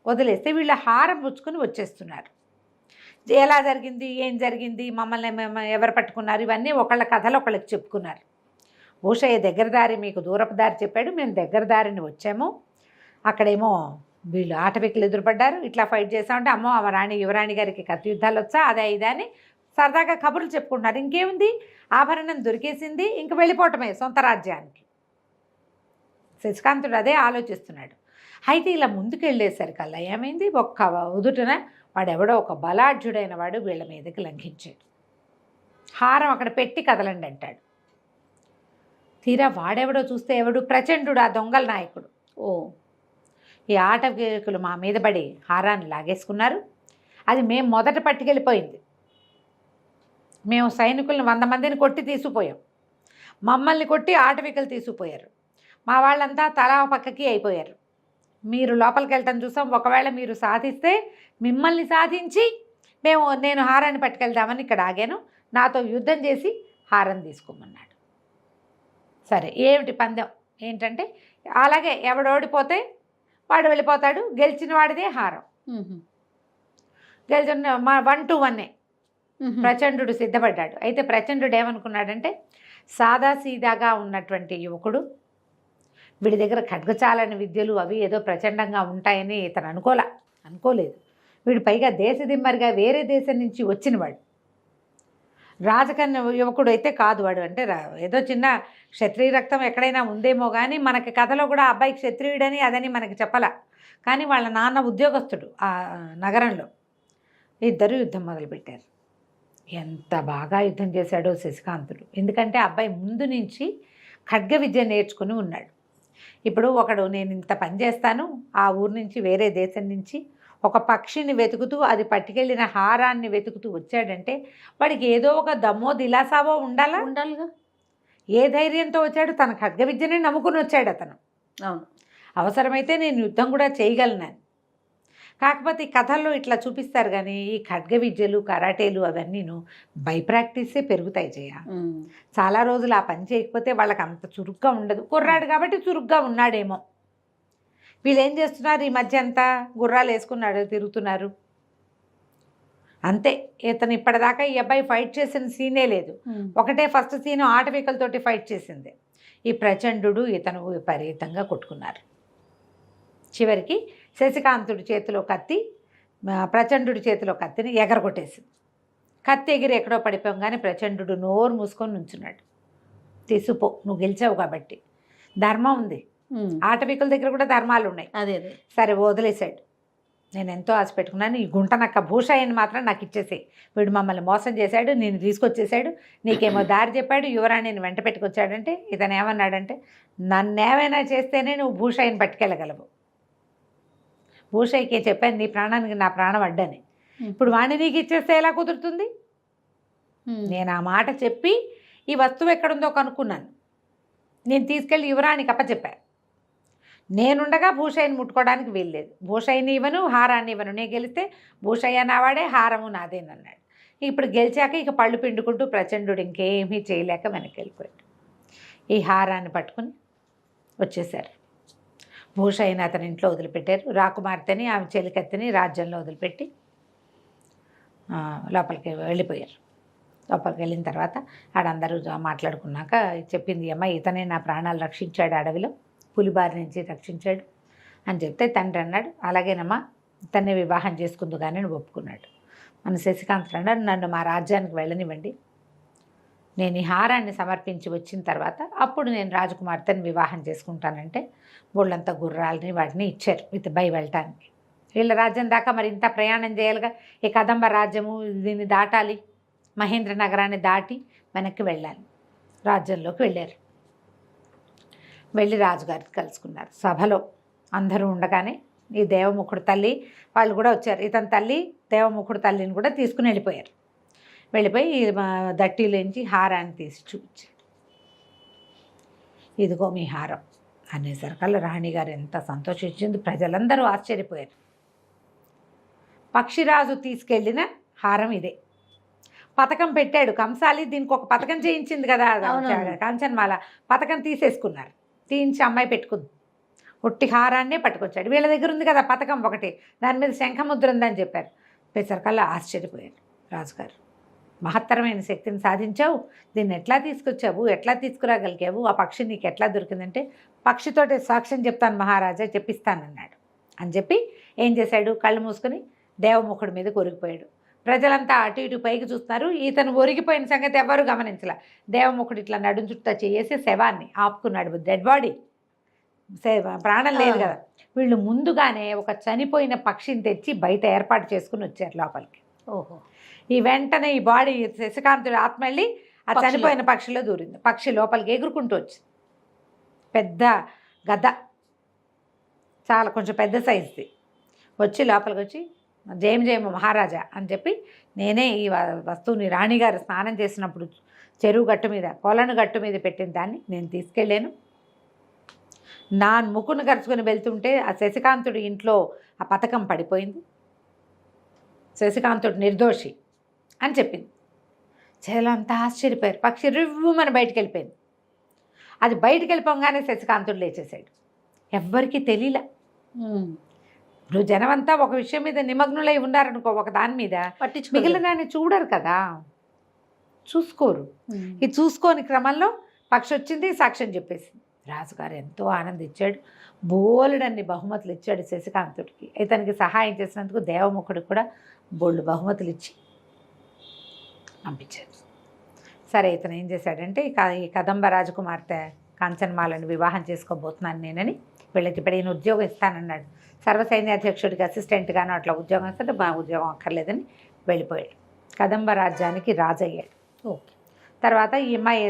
వదిలేస్తే వీళ్ళ హారం పుచ్చుకొని వచ్చేస్తున్నారు. ఎలా జరిగింది, ఏం జరిగింది, మమ్మల్ని ఎవరు పట్టుకున్నారు, ఇవన్నీ ఒకళ్ళ కథలు ఒకళ్ళకి చెప్పుకున్నారు. భూషయ్య దగ్గర దారి, మీకు దూరపు దారి చెప్పాడు, మేము దగ్గర దారిని వచ్చాము. అక్కడేమో వీళ్ళు ఆటవికులు ఎదురుపడ్డారు, ఇట్లా ఫైట్ చేస్తామంటే అమ్మో యువరాణి గారికి కత్తి యుద్ధాలు వచ్చా, అదే ఇదని సరదాగా కబుర్లు చెప్పుకుంటున్నారు. ఇంకేముంది, ఆభరణం దొరికేసింది, ఇంక వెళ్ళిపోవటమే సొంత రాజ్యానికి. శశికాంతుడు అదే ఆలోచిస్తున్నాడు. అయితే ఇలా ముందుకెళ్ళేసరికల్లా ఏమైంది, ఒక్క ఉదుటన వాడెవడో ఒక బలాఢ్యుడైన వాడు వీళ్ళ మీదకి లంఘించాడు. హారం అక్కడ పెట్టి కదలండి అంటాడు. తీరా వాడెవడో చూస్తే ఎవడు, ప్రచండు, ఆ దొంగల నాయకుడు. ఓ, ఈ ఆటవికులు మా మీద పడి హారాన్ని లాగేసుకున్నారు. అది మేము మొదట పట్టుకెళ్ళిపోయింది. మేము సైనికులను 100 మందిని కొట్టి తీసుకుపోయాం. మమ్మల్ని కొట్టి ఆటవికులు తీసుకుపోయారు. మా వాళ్ళంతా తలా పక్కకి అయిపోయారు. మీరు లోపలికి వెళ్తాం చూసాం. ఒకవేళ మీరు సాధిస్తే మిమ్మల్ని సాధించి నేను హారాన్ని పట్టుకెళ్దామని ఇక్కడ ఆగాను. నాతో యుద్ధం చేసి హారం తీసుకోమన్నాడు. సరే, ఏమిటి పందెం ఏంటంటే, అలాగే ఎవడోడిపోతే వాడు వెళ్ళిపోతాడు, గెలిచిన వాడిదే హారం. గెలిచిన 1 to 1 ప్రచండు సిద్ధపడ్డాడు. అయితే ప్రచండు ఏమనుకున్నాడంటే, సాదాసీదాగా ఉన్నటువంటి యువకుడు, వీడి దగ్గర ఖడ్గచాలని విద్యలు అవి ఏదో ప్రచండంగా ఉంటాయని ఇతను అనుకోలేదు. వీడు పైగా దేశదిమ్మరిగా వేరే దేశం నుంచి వచ్చినవాడు, రాజకన్య యువకుడు అయితే కాదు వాడు. అంటే ఏదో చిన్న క్షత్రియ రక్తం ఎక్కడైనా ఉందేమో కానీ మనకి కథలో కూడా అబ్బాయి క్షత్రియుడని అదని మనకి చెప్పలా. కానీ వాళ్ళ నాన్న ఉద్యోగస్తుడు ఆ నగరంలో. ఇద్దరు యుద్ధం మొదలుపెట్టారు. ఎంత బాగా యుద్ధం చేశాడో శశికాంతుడు. ఎందుకంటే అబ్బాయి ముందు నుంచి ఖడ్గ విద్య నేర్చుకుని ఉన్నాడు. ఇప్పుడు ఒకడు నేను ఇంత పని చేస్తాను, ఆ ఊరు నుంచి వేరే దేశం నుంచి ఒక పక్షిని వెతుకుతూ అది హారాన్ని వెతుకుతూ వచ్చాడంటే వాడికి ఏదో ఒక దమ్మో దిలాసావో ఉండాలిగా. ఏ ధైర్యంతో వచ్చాడు, తన ఖడ్గ విద్యనే నమ్ముకుని వచ్చాడు అతను. అవును, అవసరమైతే నేను యుద్ధం కూడా చేయగలను. కాకపోతే ఈ కథల్లో ఇట్లా చూపిస్తారు కానీ ఈ ఖడ్గ విద్యలు, కరాటేలు అవన్నీను బై ప్రాక్టీసే పెరుగుతాయి చేయ. చాలా రోజులు ఆ పని చేయకపోతే వాళ్ళకి అంత చురుగ్గా ఉండదు. కుర్రాడు కాబట్టి చురుగ్గా ఉన్నాడేమో. వీళ్ళు ఏం చేస్తున్నారు, ఈ మధ్య అంతా గుర్రాలు వేసుకున్నాడు తిరుగుతున్నారు అంతే. ఇతను ఇప్పటిదాకా ఈ అబ్బాయి ఫైట్ చేసిన సీనే లేదు. ఒకటే ఫస్ట్ సీను ఆటవికలతోటి ఫైట్ చేసింది. ఈ ప్రచండు ఇతను విపరీతంగా కొట్టుకున్నారు. చివరికి శశికాంతుడి చేతిలో కత్తి, ప్రచండు చేతిలో కత్తిని ఎగరగొట్టేసింది. కత్తి ఎగిరి ఎక్కడో పడిపోయాం కానీ ప్రచండు నోరు మూసుకొని నుంచున్నాడు. తీసుపో, నువ్వు గెలిచావు కాబట్టి. ధర్మం ఉంది, ఆటవికుల దగ్గర కూడా ధర్మాలు ఉన్నాయి. అదే సరే వదిలేశాడు. నేను ఎంతో ఆశ పెట్టుకున్నాను, ఈ గుంటనక్క భూషయ్యని మాత్రం నాకు ఇచ్చేసేయి. వీడు మమ్మల్ని మోసం చేశాడు, నేను తీసుకొచ్చేసాడు, నీకేమో దారి చెప్పాడు, యువరాణిని వెంట పెట్టుకొచ్చాడంటే ఇతను ఏమన్నాడంటే, నన్నేమైనా చేస్తేనే నువ్వు భూషయ్యని పట్టుకెళ్ళగలవు. భూషయ్యకే చెప్పాను నీ ప్రాణానికి నా ప్రాణం అడ్డని. ఇప్పుడు వాణ్ణి నీకు ఇచ్చేస్తే ఎలా కుదురుతుంది? నేను ఆ మాట చెప్పి ఈ వస్తువు ఎక్కడుందో కనుక్కున్నాను. నేను తీసుకెళ్ళి యువరాణికి అప్పచెప్పాను. నేనుండగా భూషయ్యని ముట్టుకోవడానికి వీల్లేదు. భూషయ్యని ఇవ్వను, హారాన్ని ఇవ్వను. నేను గెలిస్తే భూషయ్య నావాడే, హారము నాదేనన్నాడు. ఇప్పుడు గెలిచాక ఇక పళ్ళు పిండుకుంటూ ప్రచండు ఇంకేమీ చేయలేక వెనక్కి వెళ్ళిపోయాడు. ఈ హారాన్ని పట్టుకుని వచ్చేసారు. భూషయ్యని అతని ఇంట్లో వదిలిపెట్టారు. రాకుమార్తెని, ఆమె చెలికత్తెని రాజ్యంలో వదిలిపెట్టి లోపలికి వెళ్ళిపోయారు. లోపలికి వెళ్ళిన తర్వాత ఆడందరూ మాట్లాడుకున్నాక చెప్పింది, అమ్మ ఇతనే నా ప్రాణాలు రక్షించాడు, అడవిలో పులిబారి నుంచి రక్షించాడు అని చెప్తే తండ్రి అన్నాడు, అలాగేనమ్మా ఇతన్నే వివాహం చేసుకుందుగానే ఒప్పుకున్నాడు. మన శశికాంత్ అన్నాడు, నన్ను మా రాజ్యానికి వెళ్ళనివ్వండి, నేను ఈ హారాన్ని సమర్పించి వచ్చిన తర్వాత అప్పుడు నేను రాజకుమార్తెని వివాహం చేసుకుంటానంటే వాళ్ళంతా గుర్రాలని వాటిని ఇచ్చారు విత్ బై వెళ్ళటానికి. వీళ్ళ రాజ్యం దాకా మరి ఇంత ప్రయాణం చేయాలిగా. ఈ కదంబ రాజ్యము దీన్ని దాటాలి, మహేంద్ర నగరాన్ని దాటి వెనక్కి వెళ్ళాలి. రాజ్యంలోకి వెళ్ళారు. వెళ్ళి రాజుగారికి కలుసుకున్నారు. సభలో అందరూ ఉండగానే ఈ దేవముఖుడు తల్లి వాళ్ళు కూడా వచ్చారు. ఇతని తల్లి దేవముఖుడు తల్లిని కూడా తీసుకుని వెళ్ళిపోయారు. వెళ్ళిపోయి దట్టిలోంచి హారాన్ని తీసి చూపించాడు. ఇదిగో మీ హారం అనేసరికల్లా రాణిగారు ఎంత సంతోషించింది. ప్రజలందరూ ఆశ్చర్యపోయారు. పక్షిరాజు తీసుకెళ్ళిన హారం ఇదే. పథకం పెట్టాడు కంసాలి, దీనికి ఒక పథకం చేయించింది కదా కాంచన్మాల, పథకం తీసేసుకున్నారు. తీయించి అమ్మాయి పెట్టుకుంది. ఒట్టి హారాన్నే పట్టుకొచ్చాడు. వీళ్ళ దగ్గర ఉంది కదా పథకం ఒకటి, దాని మీద శంఖముద్ర ఉందని చెప్పారు. పెసరకల్లా ఆశ్చర్యపోయారు రాజుగారు. మహత్తరమైన శక్తిని సాధించావు, దీన్ని ఎట్లా తీసుకొచ్చావు, ఎట్లా తీసుకురాగలిగావు, ఆ పక్షి నీకు ఎట్లా దొరికిందంటే పక్షితోటి సాక్ష్యం చెప్తాను మహారాజా, చెప్పిస్తానన్నాడు. అని చెప్పి ఏం చేశాడు, కళ్ళు మూసుకొని దేవముఖుడి మీద ఒరిగిపోయాడు. ప్రజలంతా అటు ఇటు పైకి చూస్తున్నారు. ఇతను ఒరిగిపోయిన సంగతి ఎవరు గమనించలే. దేవముఖుడు ఇట్లా నడుం చుట్టూ చేసి శవాన్ని ఆపుకున్నాడు. డెడ్ బాడీ, ప్రాణం లేదు కదా. వీళ్ళు ముందుగానే ఒక చనిపోయిన పక్షిని తెచ్చి బయట ఏర్పాటు చేసుకుని వచ్చారు లోపలికి. ఓహో. ఈ వెంటనే ఈ బాడీ శశికాంతుడి ఆత్మ వెళ్ళి ఆ చనిపోయిన పక్షిలో దూరింది. పక్షి లోపలికి ఎగురుకుంటూ వచ్చింది. పెద్ద గద్ద, చాలా కొంచెం పెద్ద సైజుది. వచ్చి లోపలికి వచ్చి జయము మహారాజా అని చెప్పి, నేనే ఈ వస్తువుని రాణిగారు స్నానం చేసినప్పుడు చెరువు గట్టు మీద కొలను గట్టు మీద పెట్టిన దాన్ని నేను తీసుకెళ్ళాను. నా ముక్కును ఖర్చుకొని వెళ్తుంటే ఆ శశికాంతుడి ఇంట్లో ఆ పథకం పడిపోయింది. శశికాంతుడు నిర్దోషి అని చెప్పింది. చేలంతా ఆశ్చర్యపోయారు. పక్షి రివ్వుమని బయటికి వెళ్ళిపోయింది. అది బయటికి వెళ్ళిపోగానే శశికాంతుడు లేచేశాడు. ఎవ్వరికీ తెలియలే. ఇప్పుడు జనమంతా ఒక విషయం మీద నిమగ్నులై ఉన్నారనుకో, ఒక దాని మీద, మిగిలిన దాన్ని చూడరు కదా, చూసుకోరు. ఇది చూసుకోని క్రమంలో పక్షి వచ్చింది, సాక్ష్యం చెప్పేసింది. రాజుగారు ఎంతో ఆనందించాడు. బోలెడన్ని బహుమతులు ఇచ్చాడు శశికాంతుడికి. ఇతనికి సహాయం చేసినందుకు దేవముఖుడికి కూడా బోళ్ళు బహుమతులు ఇచ్చి పంపించారు. సరే, ఇతను ఏం చేశాడంటే ఈ కదంబ రాజకుమార్తె కాంచన్మాలను వివాహం చేసుకోబోతున్నాను నేనని వీళ్ళకి ఇప్పుడు ఈయన ఉద్యోగం ఇస్తానన్నాడు. సర్వసైన్యాధ్యక్షుడికి అసిస్టెంట్గానో అట్లా ఉద్యోగం ఇస్తే బాగా ఉద్యోగం అక్కర్లేదని వెళ్ళిపోయాడు. కదంబ రాజ్యానికి రాజు అయ్యాడు. ఓకే. తర్వాత ఈ అమ్మాయి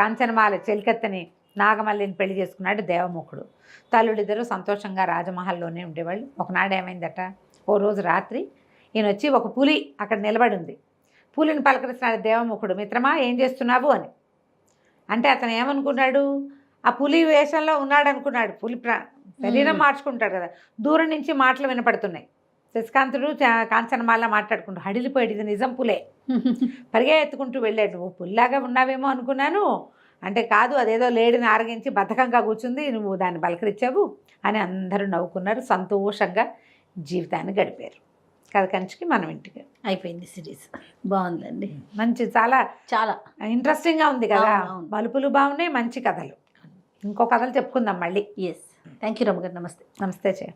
కాంచనమాల చెలికత్తని నాగమల్లిని పెళ్లి చేసుకున్నాడు దేవముఖుడు. తల్లుడిద్దరూ సంతోషంగా రాజమహల్లోనే ఉండేవాళ్ళు. ఒకనాడు ఏమైందట, ఓ రోజు రాత్రి ఈయన వచ్చి ఒక పులి అక్కడ నిలబడి ఉంది. పులిని పలకరిస్తున్నాడు దేవముఖుడు, మిత్రమా ఏం చేస్తున్నావు అని. అంటే అతను ఏమనుకున్నాడు, ఆ పులి వేషంలో ఉన్నాడు అనుకున్నాడు. పులి శరీరం మార్చుకుంటాడు కదా. దూరం నుంచి మాటలు వినపడుతున్నాయి. శశికాంతుడు కాంచనమాల మాట్లాడుకుంటూ హడిలిపోయాడు. ఇది నిజం పులే. పరిగే ఎత్తుకుంటూ వెళ్ళాడు. నువ్వు పుల్లాగా ఉన్నావేమో అనుకున్నాను అంటే, కాదు, అదేదో లేడిని ఆరగించి బద్ధకంగా కూర్చుంది, నువ్వు దాన్ని బలకరించావు అని అందరూ నవ్వుకున్నారు. సంతోషంగా జీవితాన్ని గడిపారు. కథ కంచికి మనం ఇంటికి అయిపోయింది సిరీస్. బాగుందండి, మంచి చాలా చాలా ఇంట్రెస్టింగ్గా ఉంది కదా. మలుపులు బాగున్నాయి, మంచి కథలు. ఇంకో కథలు చెప్పుకుందాం మళ్ళీ. ఎస్, థ్యాంక్ యూ రమ్మ గారు. నమస్తే. నమస్తే చే.